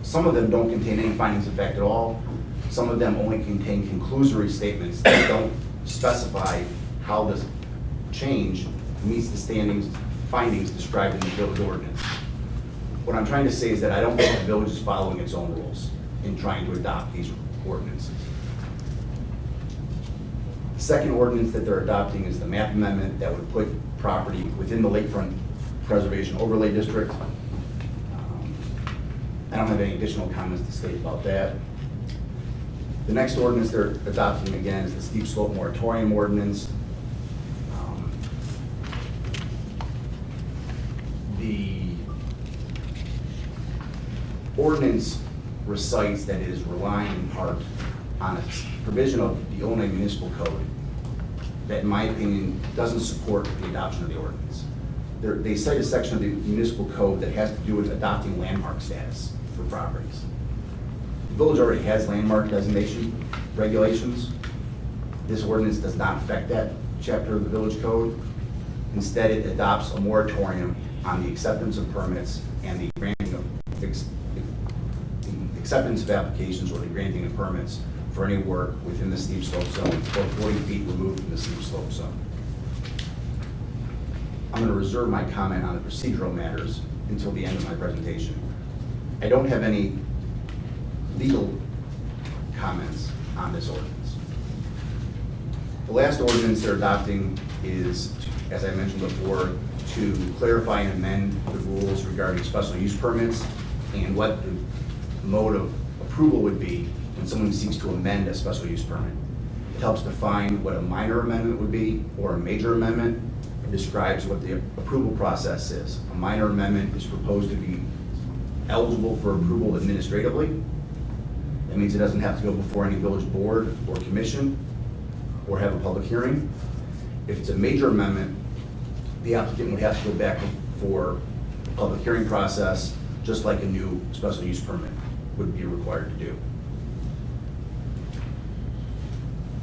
Some of them don't contain any findings of fact at all. Some of them only contain conclusory statements that don't specify how this change meets the findings described in the village ordinance. What I'm trying to say is that I don't think the village is following its own rules in trying to adopt these ordinances. The second ordinance that they're adopting is the map amendment that would put property within the Lakefront Preservation Overlay District. I don't have any additional comments to state about that. The next ordinance they're adopting again is the steep slope moratorium ordinance. The ordinance recites that it is relying in part on a provision of the Illinois Municipal Code that, in my opinion, doesn't support the adoption of the ordinance. They cite a section of the municipal code that has to do with adopting landmark status for properties. The village already has landmark designation regulations. This ordinance does not affect that chapter of the village code. Instead, it adopts a moratorium on the acceptance of permits and the granting of the acceptance of applications or the granting of permits for any work within the steep slope zone or 40 feet removed from the steep slope zone. I'm going to reserve my comment on the procedural matters until the end of my presentation. I don't have any legal comments on this ordinance. The last ordinance they're adopting is, as I mentioned before, to clarify and amend the rules regarding special use permits and what the mode of approval would be when someone seeks to amend a special use permit. It helps define what a minor amendment would be or a major amendment. It describes what the approval process is. A minor amendment is proposed to be eligible for approval administratively. That means it doesn't have to go before any village board or commission or have a public hearing. If it's a major amendment, the applicant would have to go back for a public hearing process, just like a new special use permit would be required to do.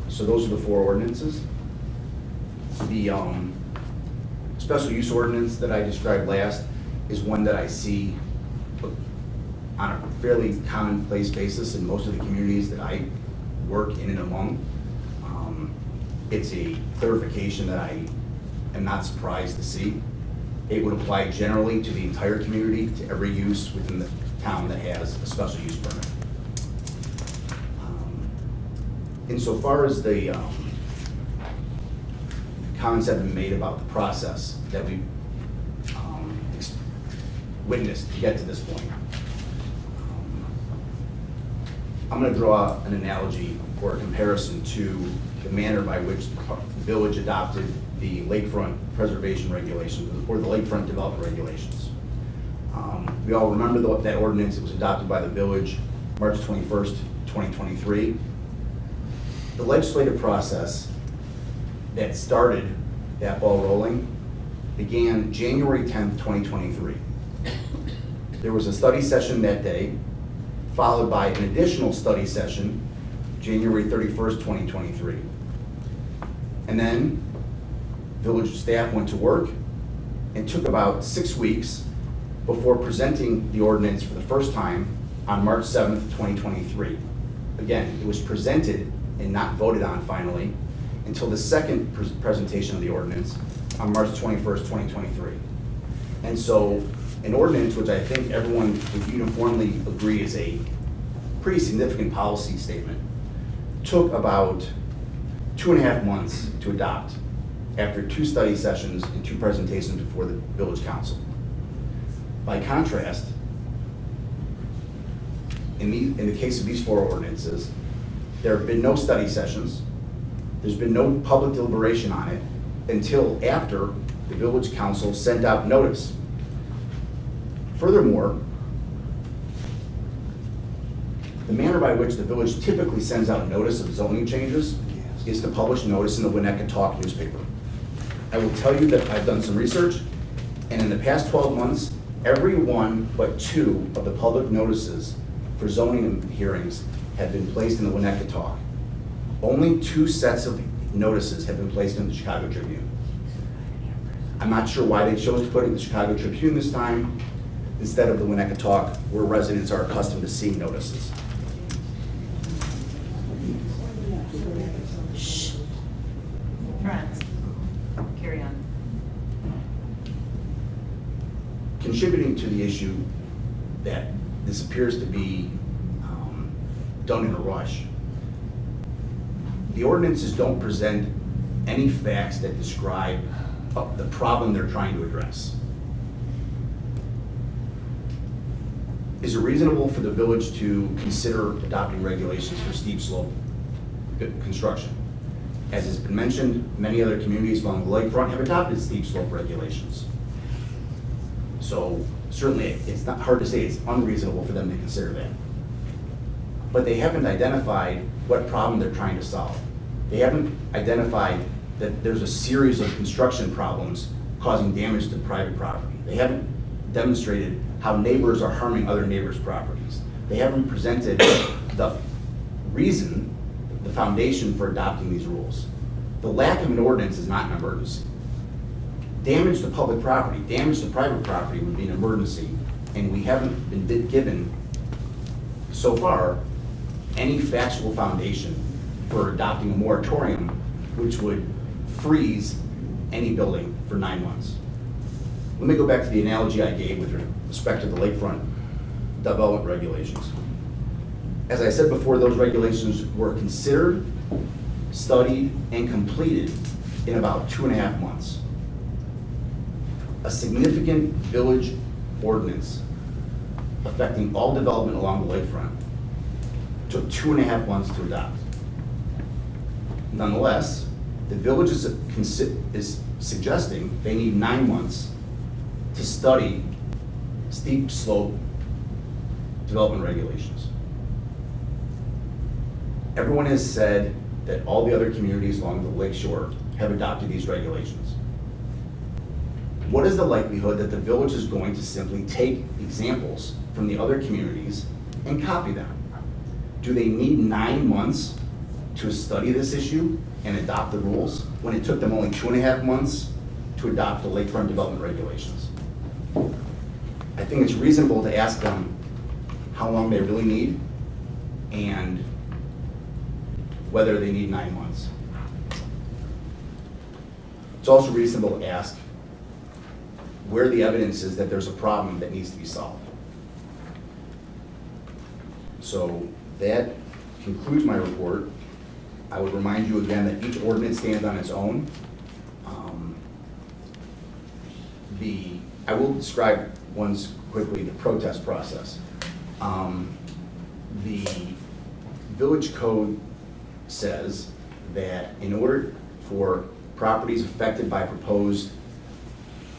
So those are the four ordinances. The special use ordinance that I described last is one that I see on a fairly commonplace basis in most of the communities that I work in and among. It's a clarification that I am not surprised to see. It would apply generally to the entire community, to every use within the town that has a special use permit. Insofar as the comments have been made about the process that we witnessed to get to this point, I'm going to draw an analogy or a comparison to the manner by which the village adopted the lakefront preservation regulations or the lakefront development regulations. We all remember that ordinance. It was adopted by the village March 21st, 2023. The legislative process that started that ball rolling began January 10th, 2023. There was a study session that day, followed by an additional study session January 31st, 2023. And then village staff went to work and took about 6 weeks before presenting the ordinance for the first time on March 7th, 2023. Again, it was presented and not voted on finally until the second presentation of the ordinance on March 21st, 2023. And so an ordinance, which I think everyone would uniformly agree is a pretty significant policy statement, took about 2.5 months to adopt after 2 study sessions and 2 presentations before the village council. By contrast, in the case of these 4 ordinances, there have been no study sessions, there's been no public deliberation on it until after the village council sent out notice. Furthermore, the manner by which the village typically sends out notice of zoning changes is to publish notice in the Winnetka Talk newspaper. I will tell you that I've done some research, and in the past 12 months, every one but 2 of the public notices for zoning hearings have been placed in the Winnetka Talk. Only 2 sets of notices have been placed in the Chicago Tribune. I'm not sure why they chose to put it in the Chicago Tribune this time instead of the Winnetka Talk, where residents are accustomed to seeing notices. Friends, carry on. Contributing to the issue that this appears to be done in a rush, the ordinances don't present any facts that describe the problem they're trying to address. Is it reasonable for the village to consider adopting regulations for steep slope construction? As has been mentioned, many other communities along the lakefront have adopted steep slope regulations. So certainly it's not hard to say it's unreasonable for them to consider that. But they haven't identified what problem they're trying to solve. They haven't identified that there's a series of construction problems causing damage to private property. They haven't demonstrated how neighbors are harming other neighbors' properties. They haven't presented the reason, the foundation for adopting these rules. The lack of an ordinance is not an emergency. Damage to public property, damage to private property would be an emergency, and we haven't been given, so far, any factual foundation for adopting a moratorium which would freeze any building for 9 months. Let me go back to the analogy I gave with respect to the lakefront development regulations. As I said before, those regulations were considered, studied, and completed in about 2.5 months. A significant village ordinance affecting all development along the lakefront took 2.5 months to adopt. Nonetheless, the village is suggesting they need 9 months to study steep slope development regulations. Everyone has said that all the other communities along the lake shore have adopted these regulations. What is the likelihood that the village is going to simply take examples from the other communities and copy them? Do they need 9 months to study this issue and adopt the rules when it took them only 2.5 months to adopt the lakefront development regulations? I think it's reasonable to ask them how long they really need and whether they need 9 months. It's also reasonable to ask where the evidence is that there's a problem that needs to be solved. So that concludes my report. I would remind you again that each ordinance stands on its own. I will describe once quickly the protest process. The village code says that in order for properties affected by proposed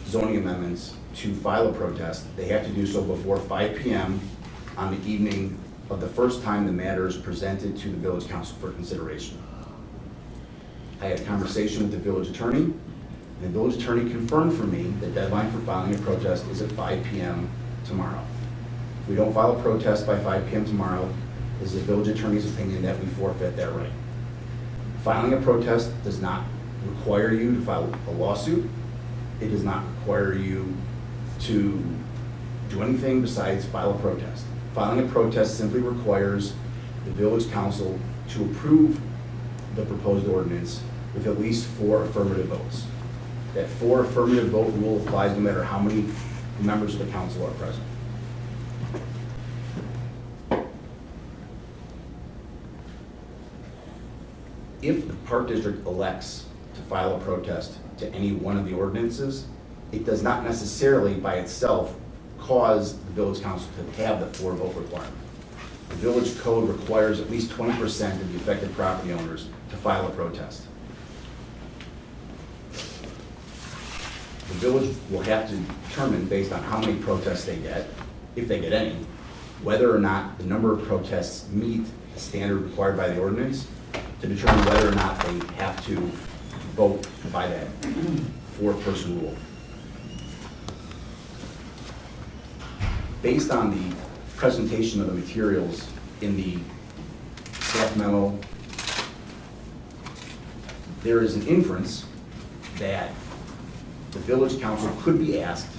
zoning amendments to file a protest, they have to do so before 5 p.m. on the evening of the first time the matter is presented to the village council for consideration. I had a conversation with the village attorney, and the village attorney confirmed for me the deadline for filing a protest is at 5 p.m. tomorrow. If we don't file a protest by 5 p.m. tomorrow, it is the village attorney's opinion that we forfeit that right. Filing a protest does not require you to file a lawsuit. It does not require you to do anything besides file a protest. Filing a protest simply requires the village council to approve the proposed ordinance with at least 4 affirmative votes. That 4 affirmative vote rule applies no matter how many members of the council are present. If the Park District elects to file a protest to any one of the ordinances, it does not necessarily by itself cause the village council to have the 4 vote requirement. The village code requires at least 20% of the affected property owners to file a protest. The village will have to determine, based on how many protests they get, if they get any, whether or not the number of protests meet the standard required by the ordinance to determine whether or not they have to vote by that 4-person rule. Based on the presentation of the materials in the staff memo, there is an inference that the village council could be asked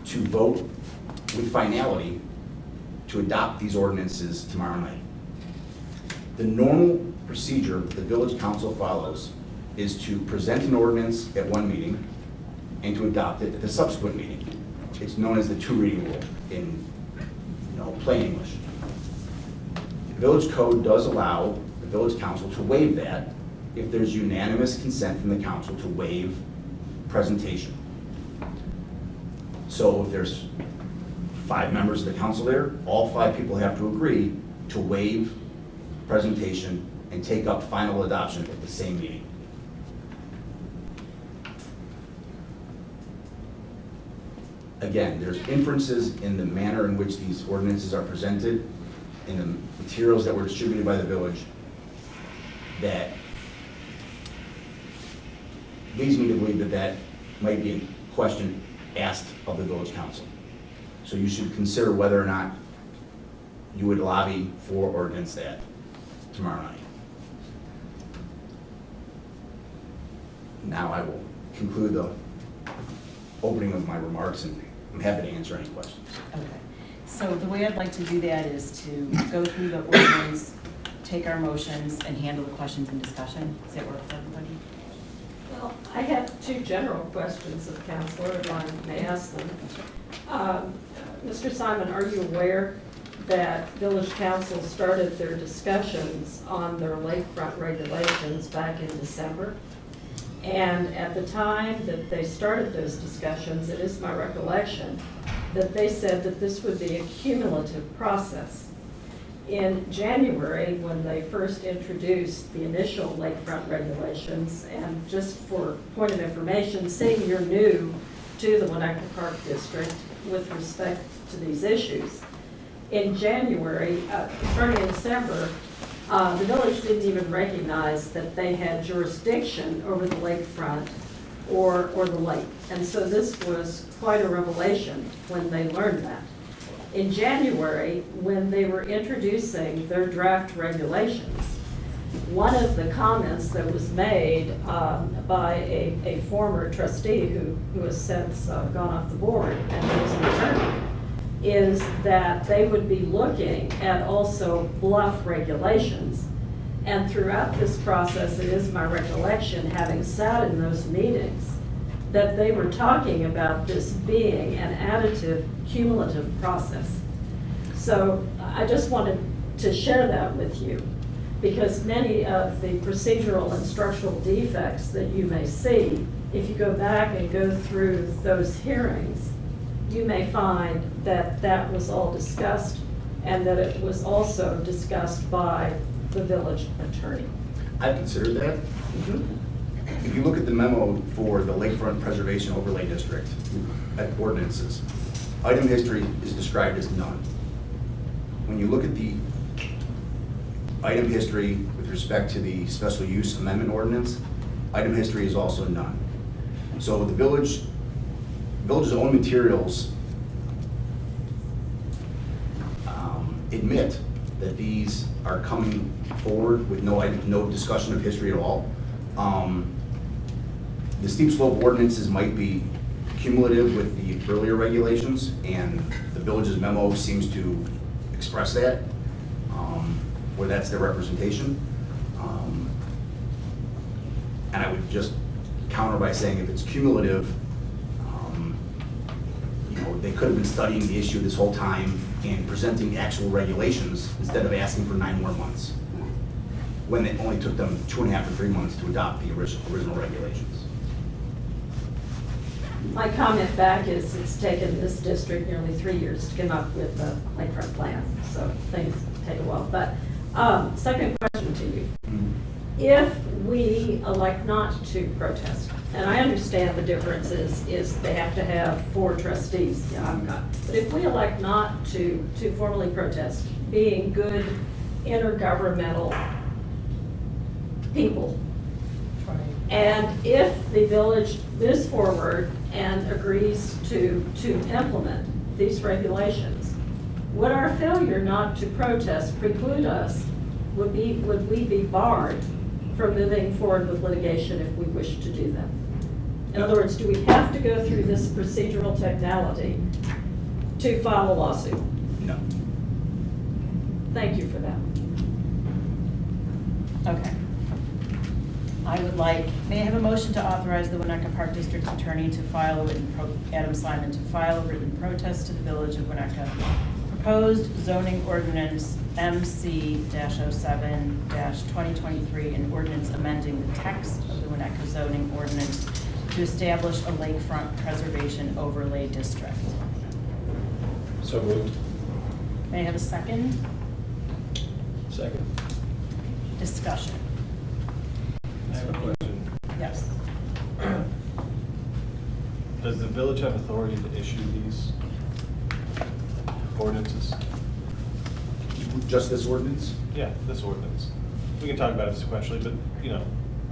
to vote with finality to adopt these ordinances tomorrow night. The normal procedure the village council follows is to present an ordinance at one meeting and to adopt it at the subsequent meeting. It's known as the 2-reading rule in plain English. The village code does allow the village council to waive that if there's unanimous consent from the council to waive presentation. So if there's 5 members of the council there, all 5 people have to agree to waive presentation and take up final adoption at the same meeting. Again, there's inferences in the manner in which these ordinances are presented, in the materials that were distributed by the village, that leads me to believe that that might be a question asked of the village council. So you should consider whether or not you would lobby for or against that tomorrow night. Now I will conclude the opening of my remarks, and I'm happy to answer any questions. Okay, so the way I'd like to do that is to go through the ordinance, take our motions, and handle the questions and discussion. Does that work for everybody? Well, I have two general questions of Counselor, if I may ask them. Mr. Simon, are you aware that Village Council started their discussions on their lakefront regulations back in December? And at the time that they started those discussions, it is my recollection that they said that this would be a cumulative process. In January, when they first introduced the initial lakefront regulations, and just for point of information, seeing you're new to the Winnetka Park District with respect to these issues, in January, starting in December, the village didn't even recognize that they had jurisdiction over the lakefront or the lake. And so this was quite a revelation when they learned that. In January, when they were introducing their draft regulations, one of the comments that was made by a former trustee who has since gone off the board and was an attorney, is that they would be looking at also bluff regulations. And throughout this process, it is my recollection, having sat in those meetings, that they were talking about this being an additive, cumulative process. So I just wanted to share that with you, because many of the procedural and structural defects that you may see, if you go back and go through those hearings, you may find that that was all discussed and that it was also discussed by the village attorney. I've considered that. If you look at the memo for the Lakefront Preservation Overlay District at ordinances, item history is described as none. When you look at the item history with respect to the special use amendment ordinance, item history is also none. So the village's own materials admit that these are coming forward with no discussion of history at all. The steep slope ordinances might be cumulative with the earlier regulations, and the village's memo seems to express that, where that's their representation. And I would just counter by saying if it's cumulative, they could have been studying the issue this whole time and presenting actual regulations instead of asking for 9 more months, when it only took them 2.5 to 3 months to adopt the original regulations. My comment back is it's taken this district nearly 3 years to come up with the lakefront plan, so things take a while. But second question to you. If we elect not to protest, and I understand the difference is they have to have 4 trustees, but if we elect not to formally protest, being good intergovernmental people, and if the village moves forward and agrees to implement these regulations, would our failure not to protest preclude us? Would we be barred from moving forward with litigation if we wish to do that? In other words, do we have to go through this procedural technicality to file a lawsuit? No. Thank you for that. Okay. I would like, may I have a motion to authorize the Winnetka Park District Attorney to file a written, Adam Simon, to file a written protest to the Village of Winnetka. Proposed zoning ordinance MC-07-2023, an ordinance amending the text of the Winnetka zoning ordinance to establish a lakefront preservation overlay district. So moved. May I have a second? Second. Discussion. I have a question. Yes. Does the village have authority to issue these ordinances? Just this ordinance? Yeah, this ordinance. we can talk about it sequentially, but, you know,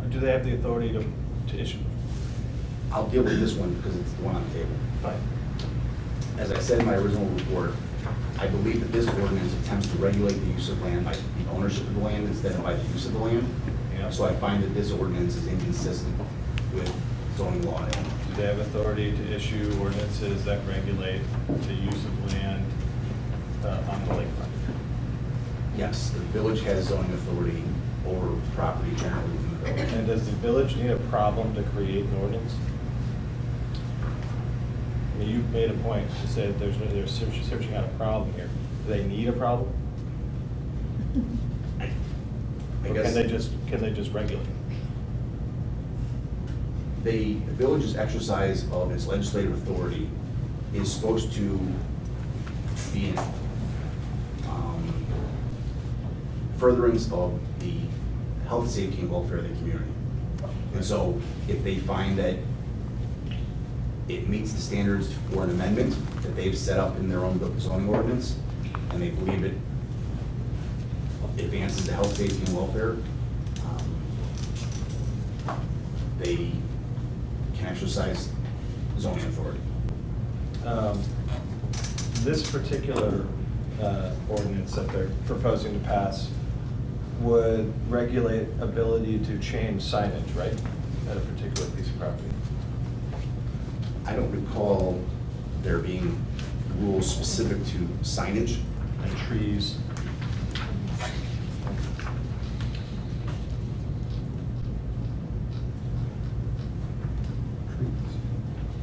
do they have the authority to issue? I'll deal with this one because it's the one on the table. Fine. As I said in my original report, I believe that this ordinance attempts to regulate the use of land by the ownership of the land instead of by the use of the land. Yeah. So I find that this ordinance is inconsistent with zoning law. Do they have authority to issue ordinances that regulate the use of land on the lakefront? Yes, the village has zoning authority over property generally within the village. And does the village need a problem to create an ordinance? I mean, you've made a point to say that they're searching out a problem here. Do they need a problem? I Or guess can they just regulate? the village's exercise of its legislative authority is supposed to be in furtherance of the health, safety, and welfare of the community. And so if they find that it meets the standards for an amendment that they've set up in their own zoning ordinance, and they believe it advances the health, safety, and welfare, they can exercise zoning authority. This particular ordinance that they're proposing to pass would regulate ability to change signage, right, at a particular piece of property? I don't recall there being rules specific to signage. And trees.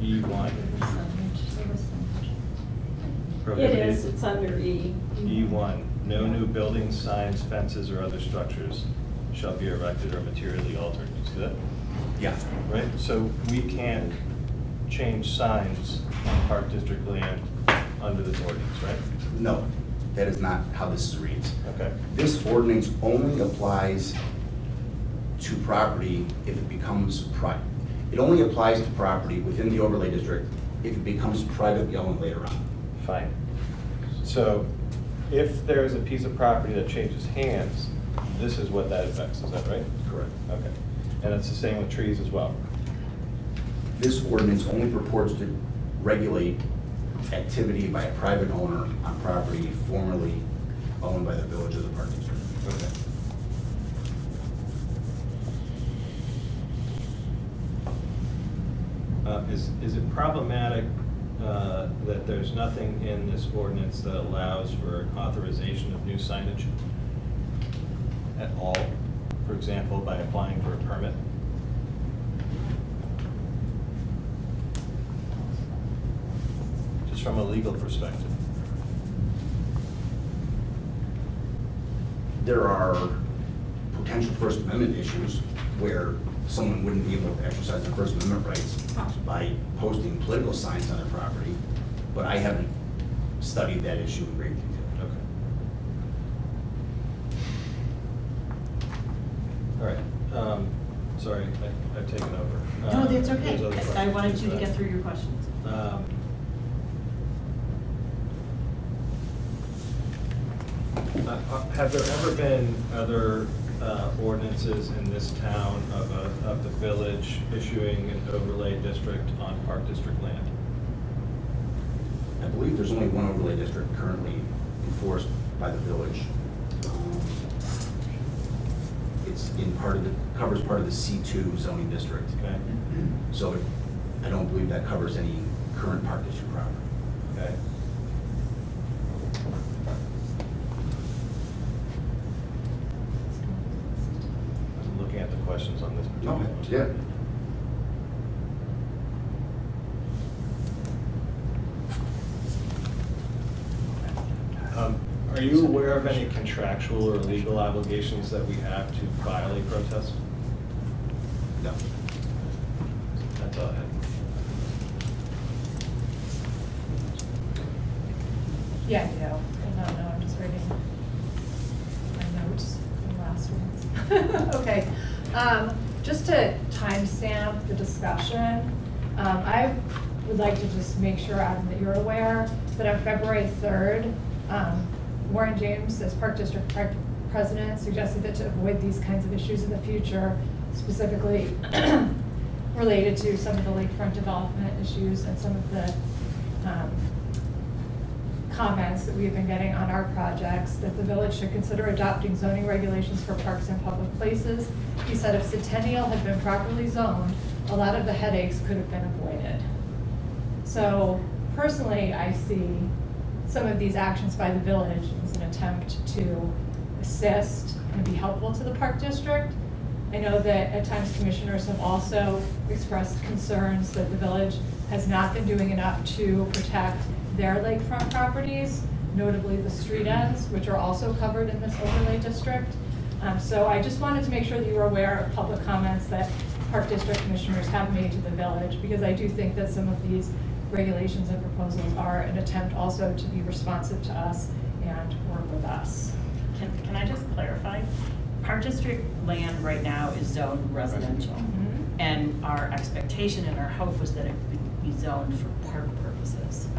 E1. It is, it's under E. E1, no new buildings, signs, fences, or other structures shall be erected or materially altered. You see that? Yeah. Right, so we can't change signs on Park District land under this ordinance, right? No, that is not how this reads. Okay. This ordinance only applies to property if it becomes private. It only applies to property within the overlay district if it becomes privately owned later on. Fine. So if there is a piece of property that changes hands, this is what that affects, is that right? Correct. Okay. And it's the same with trees as well? This ordinance only purports to regulate activity by a private owner on property formerly owned by the village of the Park District. Okay. Is it problematic that there's nothing in this ordinance that allows for authorization of new signage at all? For example, by applying for a permit? Just from a legal perspective. There are potential First Amendment issues where someone wouldn't be able to exercise their First Amendment rights by posting political signs on their property, but I haven't studied that issue in great detail. Okay. All right. Sorry, I've taken over. No, that's okay. There's other I questions. wanted you to get through your questions. Have there ever been other ordinances in this town of the village issuing an overlay district on Park District land? I believe there's only one overlay district currently enforced by the village. It's covers part of the C2 zoning district. Okay. So I don't believe that covers any current Park District property. Okay. I'm looking at the questions on this particular one. Yeah. Are you aware of any contractual or legal obligations that we have to file a protest? No. That's all I had. Yeah, I do. No, I'm just reading my notes from last ones. Okay. Just to timestamp the discussion, I would like to just make sure, Adam, that you're aware that on February 3rd, Warren James, as Park District president suggested that to avoid these kinds of issues in the future, specifically related to some of the lakefront development issues and some of the comments that we've been getting on our projects, that the village should consider adopting zoning regulations for parks and public places. He said if Centennial had been properly zoned, a lot of the headaches could have been avoided. So personally, I see some of these actions by the village as an attempt to assist and be helpful to the park district. I know that at times commissioners have also expressed concerns that the village has not been doing enough to protect their lakefront properties, notably the street ends, which are also covered in this overlay district. So I just wanted to make sure that you were aware of public comments that park district commissioners have made to the village, because I do think that some of these regulations and proposals are an attempt also to be responsive to us and work with us. Can I just clarify? Park district land right now is zoned residential. And our expectation and our hope was that it would be zoned for park purposes.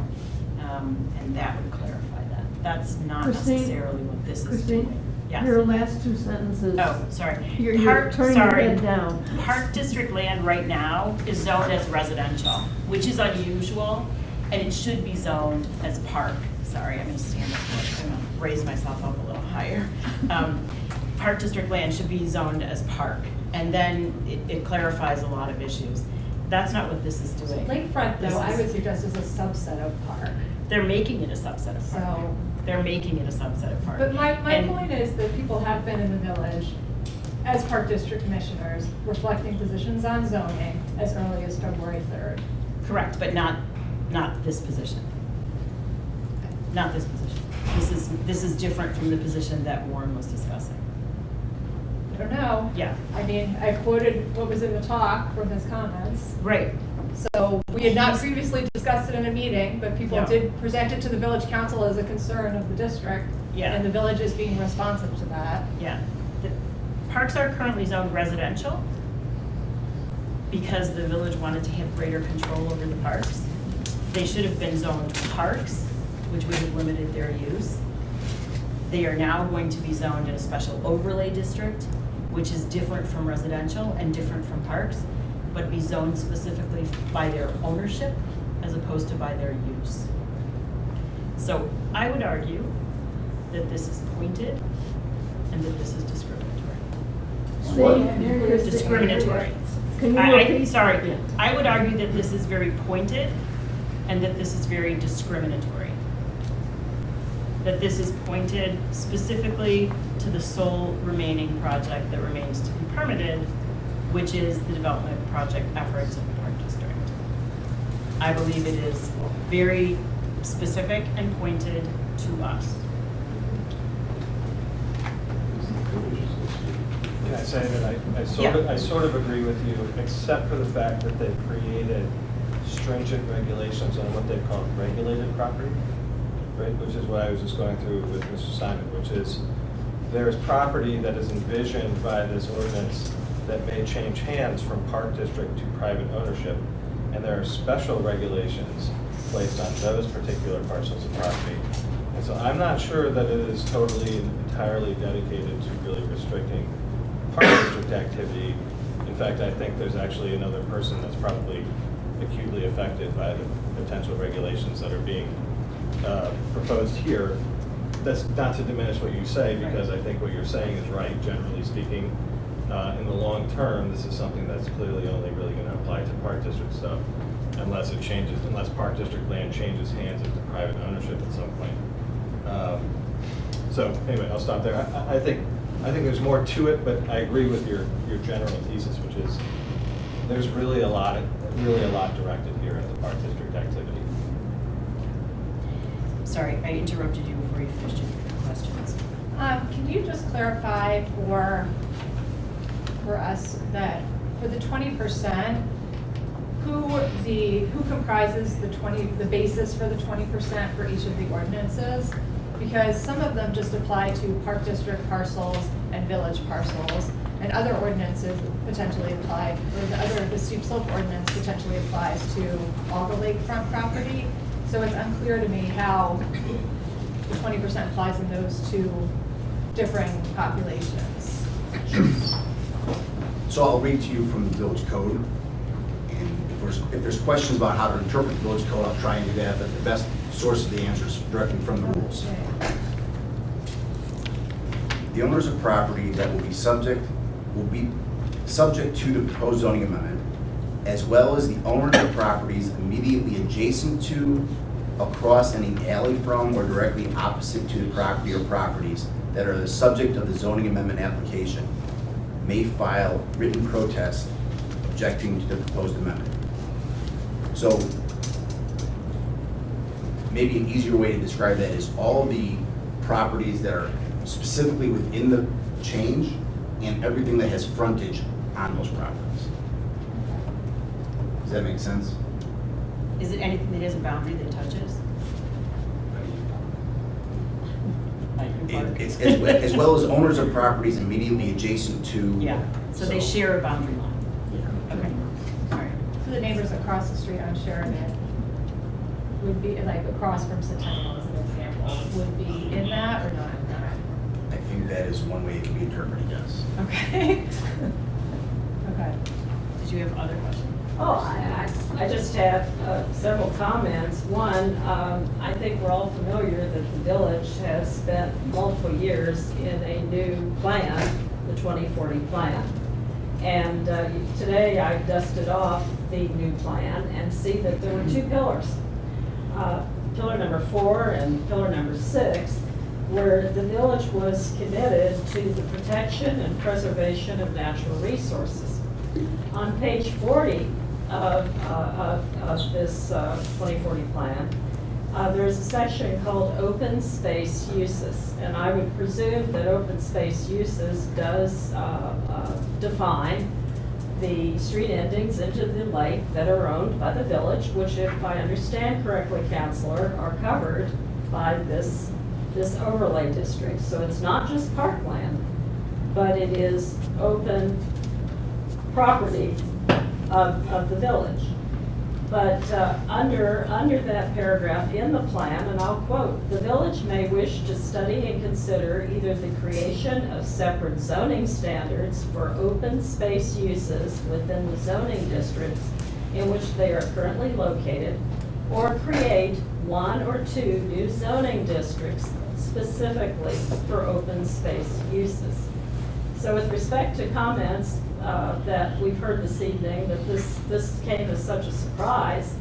And that would clarify that. That's not Christine, necessarily what this is Christine, doing. Yes. Your last two sentences. Oh, sorry. You're turning your head down. Park district land right now is zoned as residential, which is unusual, and it should be zoned as park. Sorry, I'm gonna stand up, I'm gonna raise myself up a little higher. Park district land should be zoned as park, and then it clarifies a lot of issues. That's not what this is doing. Lakefront, This though, I is- would suggest is a subset of park. They're making it a subset of park. So- They're making it a subset of park. But my And- point is that people have been in the village as park district commissioners, reflecting positions on zoning as early as February 3rd. Correct, but not this position. Not this position. This is different from the position that Warren was discussing. I don't know. Yeah. I mean, I quoted what was in the talk from his comments. Right. So we had not previously discussed it in a meeting, but people Yeah. did present it to the village council as a concern of the district. Yeah. And the village is being responsive to that. Yeah. The parks are currently zoned residential because the village wanted to have greater control over the parks. They should have been zoned parks, which would have limited their use. They are now going to be zoned in a special overlay district, which is different from residential and different from parks, but be zoned specifically by their ownership as opposed to by their use. So I would argue that this is pointed and that this is discriminatory. Discriminatory. Can you repeat? Sorry, I would argue that this is very pointed and that this is very discriminatory. That this is pointed specifically to the sole remaining project that remains to be permitted, which is the development project efforts of the Park District. I believe it is very specific and pointed to us. Can I say that I sort of agree with you, except for the fact that they've created stringent regulations on what they call regulated property, right? Which is what I was just going through with Mr. Simon, which is there's property that is envisioned by this ordinance that may change hands from park district to private ownership, and there are special regulations placed on those particular parcels of property. And so I'm not sure that it is totally and entirely dedicated to really restricting park district activity. In fact, I think there's actually another person that's probably acutely affected by the potential regulations that are being proposed here. That's not to diminish what you say, because I think what you're saying is right, generally speaking. In the long term, this is something that's clearly only really going to apply to park district stuff, unless it changes, unless park district land changes hands into private ownership at some point. So anyway, I'll stop there. I think there's more to it, but I agree with your general thesis, which is there's really a lot directed here at the park district activity. Sorry, I interrupted you before you finished your questions. Can you just clarify for us that for the 20%, who comprises the basis for the 20% for each of the ordinances? Because some of them just apply to park district parcels and village parcels, and other ordinances potentially apply, or the steep slope ordinance potentially applies to all the lakefront property. So it's unclear to me how the 20% applies in those two differing populations. So I'll read to you from the village code. And if there's questions about how to interpret the village code, I'll try and do that, but the best source of the answer is directly from the rules. The owners of property that will be subject to the proposed zoning amendment, as well as the owners of properties immediately adjacent to, across any alley from, or directly opposite to the property or properties that are the subject of the zoning amendment application, may file written protest objecting to the proposed amendment. So maybe an easier way to describe that is all of the properties that are specifically within the change and everything that has frontage on those properties. Does that make sense? Is it anything that has a boundary that touches? It's as well as owners of properties immediately adjacent to. Yeah, so they share a boundary line. Okay, all right. So the neighbors across the street on Sheridan would be, like across from Centennial as an example, would be in that or not in that? I think that is one way it can be interpreted, yes. Okay. Okay. Did you have other questions? Oh, I just have several comments. One, I think we're all familiar that the village has spent multiple years in a new plan, the 2040 plan. And today I dusted off the new plan and see that there were two pillars. Pillar number 4 and pillar number 6, where the village was committed to the protection and preservation of natural resources. On page 40 of this 2040 plan, there's a section called open space uses. And I would presume that open space uses does define the street endings into the lake that are owned by the village, which, if I understand correctly, Counselor, are covered by this overlay district. So it's not just parkland, but it is open property of the village. But under that paragraph in the plan, and I'll quote, "The village may wish to study and consider either the creation of separate zoning standards for open space uses within the zoning districts in which they are currently located, or create 1 or 2 new zoning districts specifically for open space uses." So with respect to comments that we've heard this evening, that this came as such a surprise,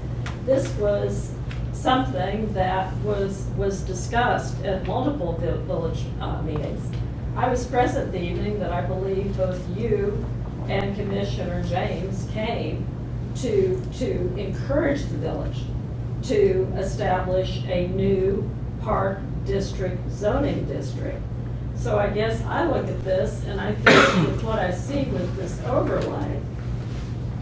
this was something that was discussed at multiple village meetings. I was present the evening that I believe both you and Commissioner James came to encourage the village to establish a new park district zoning district. So I guess I look at this and I think with what I see with this overlay,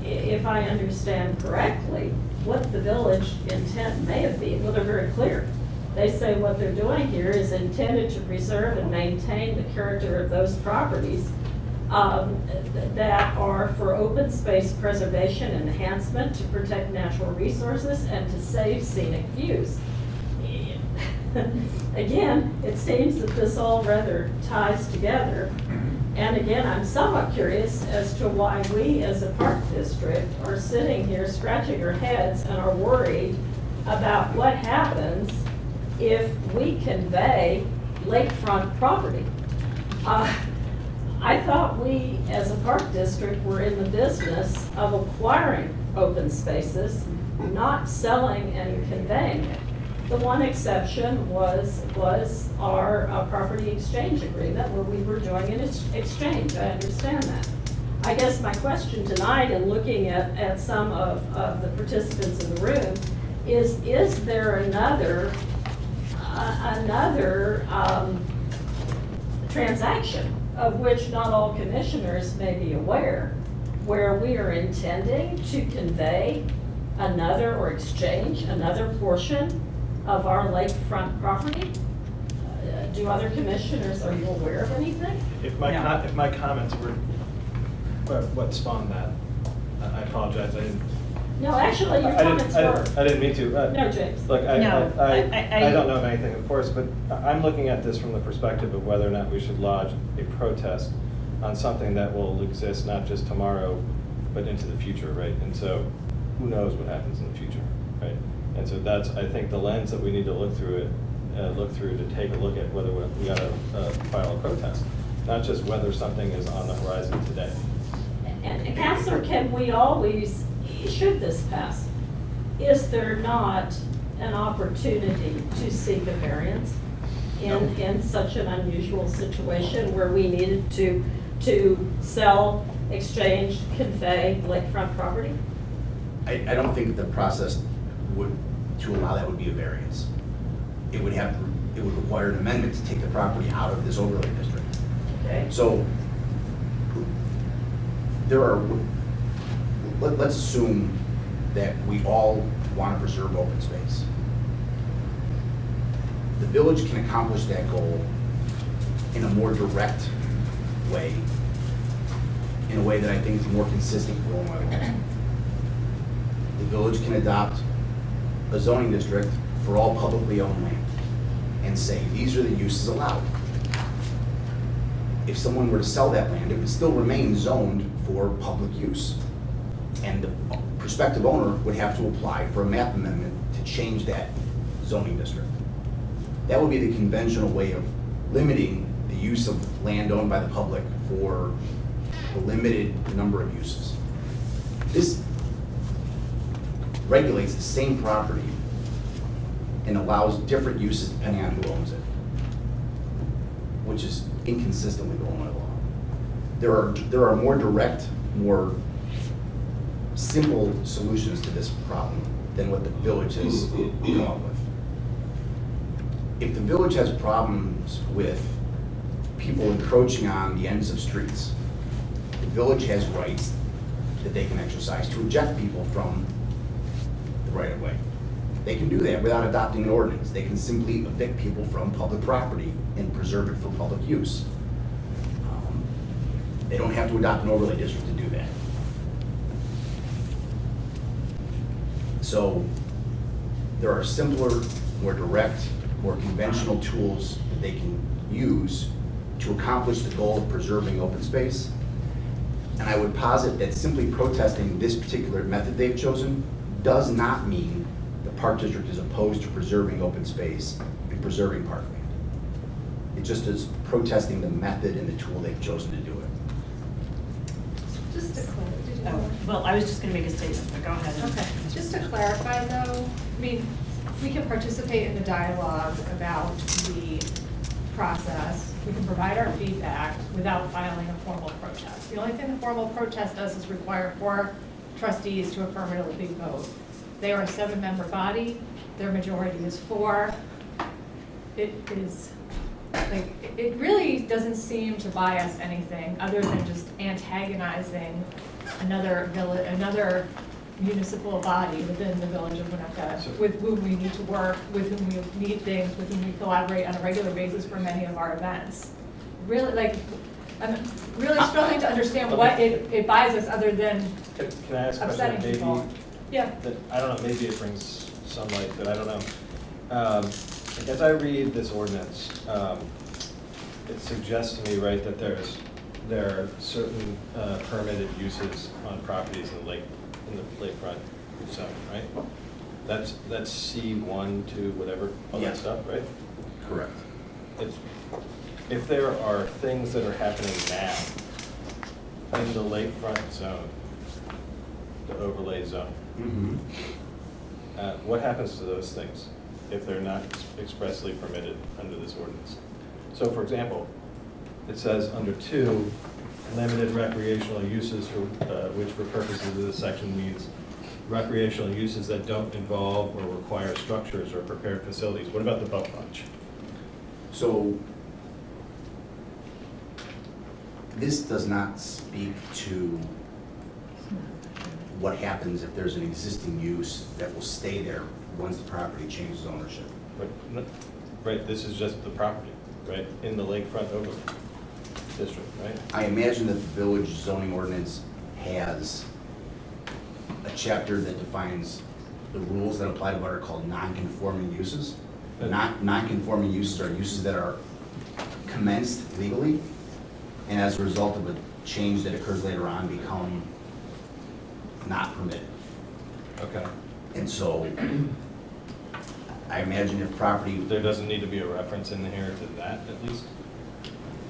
if I understand correctly, what the village intent may have been, well, they're very clear. They say what they're doing here is intended to preserve and maintain the character of those properties that are for open space preservation and enhancement, to protect natural resources, and to save scenic views. Again, it seems that this all rather ties together. And again, I'm somewhat curious as to why we as a park district are sitting here scratching our heads and are worried about what happens if we convey lakefront property. I thought we as a park district were in the business of acquiring open spaces, not selling and conveying it. The one exception was our property exchange agreement where we were doing an exchange. I understand that. I guess my question tonight, in looking at some of the participants in the room, is there another transaction of which not all commissioners may be aware, where we are intending to convey another or exchange another portion of our lakefront property? Do other commissioners, are you aware of anything? If my comments were what spawned that, I apologize. I didn't No, actually, your comments were. I didn't mean to. No, James. Look, I No, don't know anything, of course, but I'm looking at this from the perspective of whether or not we should lodge a protest on something that will exist not just tomorrow, but into the future, right? And so, who knows what happens in the future, right? And so that's, I think, the lens that we need to look through to take a look at whether we got to file a protest, not just whether something is on the horizon today. And Counselor, can we always, should this pass, is there not an opportunity to seek a variance in such an unusual situation where we needed to sell, exchange, convey lakefront property? I don't think the process to allow that would be a variance. It would require an amendment to take the property out of this overlay district. Okay. So let's assume that we all want to preserve open space. The village can accomplish that goal in a more direct way, in a way that I think is more consistent with Illinois law. The village can adopt a zoning district for all publicly owned land and say, these are the uses allowed. If someone were to sell that land, it would still remain zoned for public use. And the prospective owner would have to apply for a map amendment to change that zoning district. That would be the conventional way of limiting the use of land owned by the public for a limited number of uses. This regulates the same property and allows different uses depending on who owns it, which is inconsistent with Illinois law. There are more direct, more simple solutions to this problem than what the village has come up with. If the village has problems with people encroaching on the ends of streets, the village has rights that they can exercise to eject people from the right-of-way. They can do that without adopting an ordinance. They can simply evict people from public property and preserve it for public use. They don't have to adopt an overlay district to do that. So there are simpler, more direct, more conventional tools that they can use to accomplish the goal of preserving open space. And I would posit that simply protesting this particular method they've chosen does not mean the Park District is opposed to preserving open space and preserving parkland. It just is protesting the method and the tool they've chosen to do it. Just to clarify. Oh, well, I was just gonna make a statement, but go ahead. Okay, just to clarify though, I mean, we can participate in the dialogue about the process. We can provide our feedback without filing a formal protest. The only thing the formal protest does is require 4 trustees to affirmatively vote. They are a 7-member body. Their majority is 4. It is, like, it really doesn't seem to bias anything other than just antagonizing another village, another municipal body within the village of Winnetka, with whom we need to work, with whom we need things, with whom we collaborate on a regular basis for many of our events. Really, like, I'm really struggling to understand what it buys us other than Can I ask a upsetting question? people. Maybe, Yeah. that, I don't know, maybe it brings some light, but I don't know. As I read this ordinance, it suggests to me, right, that there are certain permitted uses on properties in the lakefront zone, right? That's C1 to whatever, all that stuff, right? Correct. If there are things that are happening now in the lakefront zone, the overlay zone, what happens to those things if they're not expressly permitted under this ordinance? So for example, it says under 2, limited recreational uses for, which for purposes of this section means recreational uses that don't involve or require structures or prepared facilities. What about the boat launch? So this does not speak to what happens if there's an existing use that will stay there once the property changes ownership. Right, this is just the property, right, in the lakefront overlay district, right? I imagine that the village zoning ordinance has a chapter that defines the rules that apply to what are called non-conforming uses. Non-conforming uses are uses that are commenced legally, and as a result of a change that occurs later on, become not permitted. Okay. And so, I imagine if property, There doesn't need to be a reference in here to that, at least?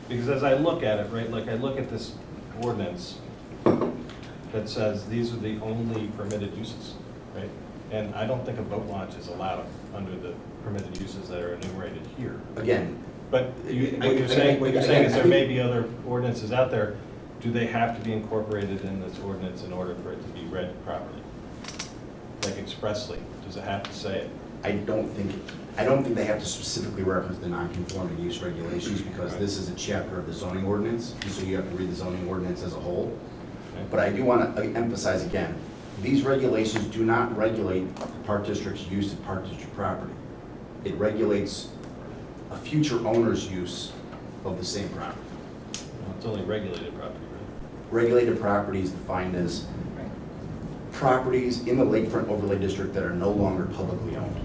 Because as I look at it, right, like I look at this ordinance that says these are the only permitted uses, right? And I don't think a boat launch is allowed under the permitted uses that are enumerated here. again, But what you're saying is there may be other ordinances out there. Do they have to be incorporated in this ordinance in order for it to be read properly? Like expressly, does it have to say it? I don't think they have to specifically reference the non-conforming use regulations, because this is a chapter of the zoning ordinance, and so you have to read the zoning ordinance as a whole. But I do want to emphasize again, these regulations do not regulate the Park District's use of Park District property. It regulates a future owner's use of the same property. Well, it's only regulated property, right? Regulated property is defined as properties in the Lakefront Overlay District that are no longer publicly owned.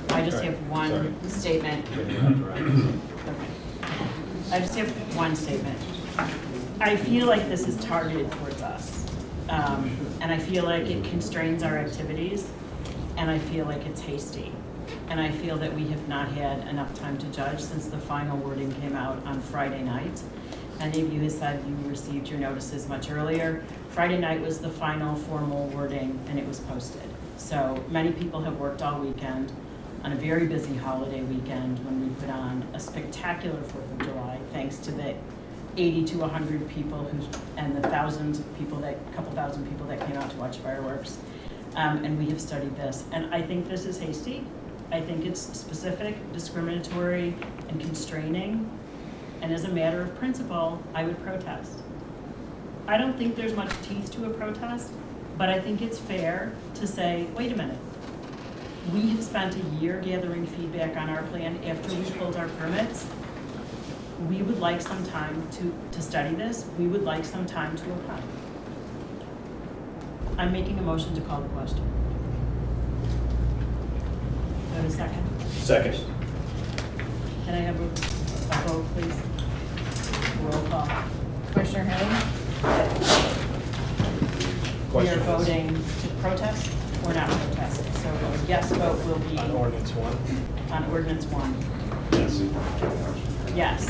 I just have one statement. I just have one statement. I feel like this is targeted towards us. And I feel like it constrains our activities, and I feel like it's hasty. And I feel that we have not had enough time to judge since the final wording came out on Friday night. Many of you have said you received your notices much earlier. Friday night was the final formal wording, and it was posted. So many people have worked all weekend on a very busy holiday weekend when we put on a spectacular 4th of July, thanks to the 80 to 100 people and the thousands of people couple thousand people that came out to watch fireworks. And we have studied this. And I think this is hasty. I think it's specific, discriminatory, and constraining. And as a matter of principle, I would protest. I don't think there's much teeth to a protest, but I think it's fair to say, wait a minute. We have spent a year gathering feedback on our plan after we pulled our permits. We would like some time to study this. We would like some time to opine. I'm making a motion to call the question. Do I have a second? Second. Can I have a vote, please? Roll call. Commissioner Henning? We are voting to protest or not protest. So a yes vote will be. On ordinance 1? On ordinance 1. Yes. Yes.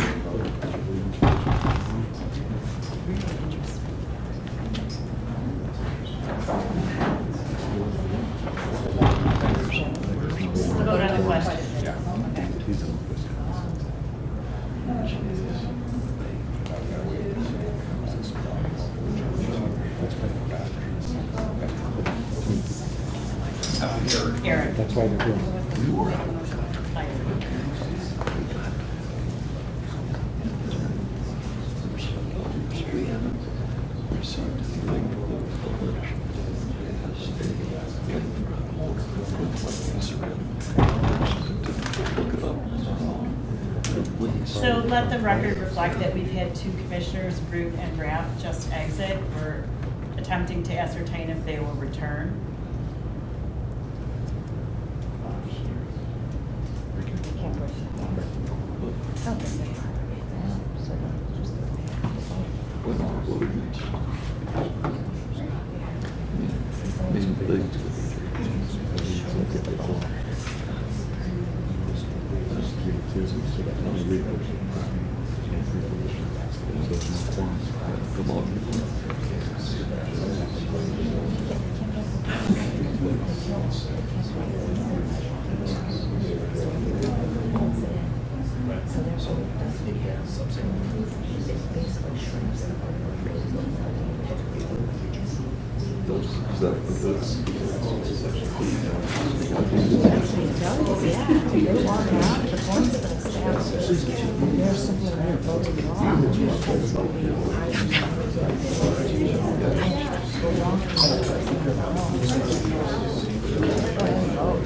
The vote on the question. Eric. That's why they're doing it. So let the record reflect that we've had 2 commissioners, Root and Rapp, just exit. We're attempting to ascertain if they will return.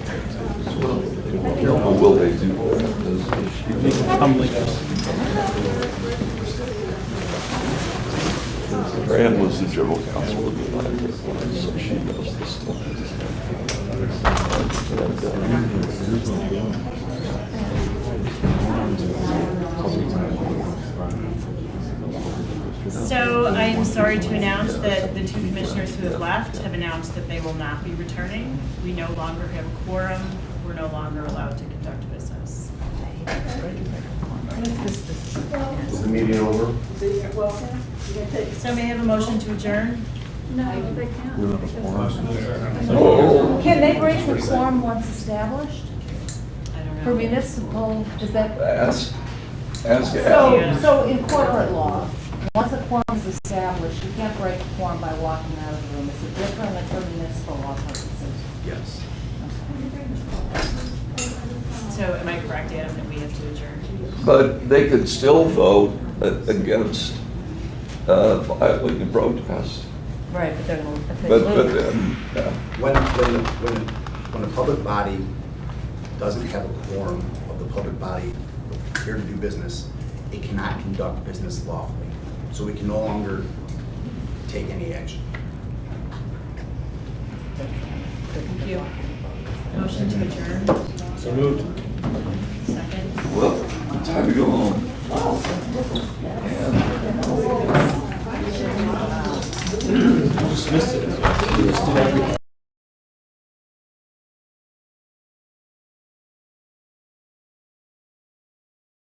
Yeah. Or will they do that? Fran was the general counsel of the library, so she knows this stuff. So I am sorry to announce that the two commissioners who have left have announced that they will not be returning. We no longer have a quorum. We're no longer allowed to conduct business. Is the meeting over? So may I have a motion to adjourn? No, they can't. Can they break the quorum once established? I don't know. For municipal, is that? Ask So in corporate law, once a quorum is established, you can't break a quorum by walking out of the room. Is it different than for municipal law purposes? Yes. So am I correct, Adam, that we have to adjourn? But they could still vote against filing a protest. Right, but then if they But lose. then, yeah. When a public body doesn't have a quorum of the public body here to do business, it cannot conduct business lawfully. So we can no longer take any action. Thank you. Motion to adjourn? So moved. Second? Well, time to go home. Just missed it.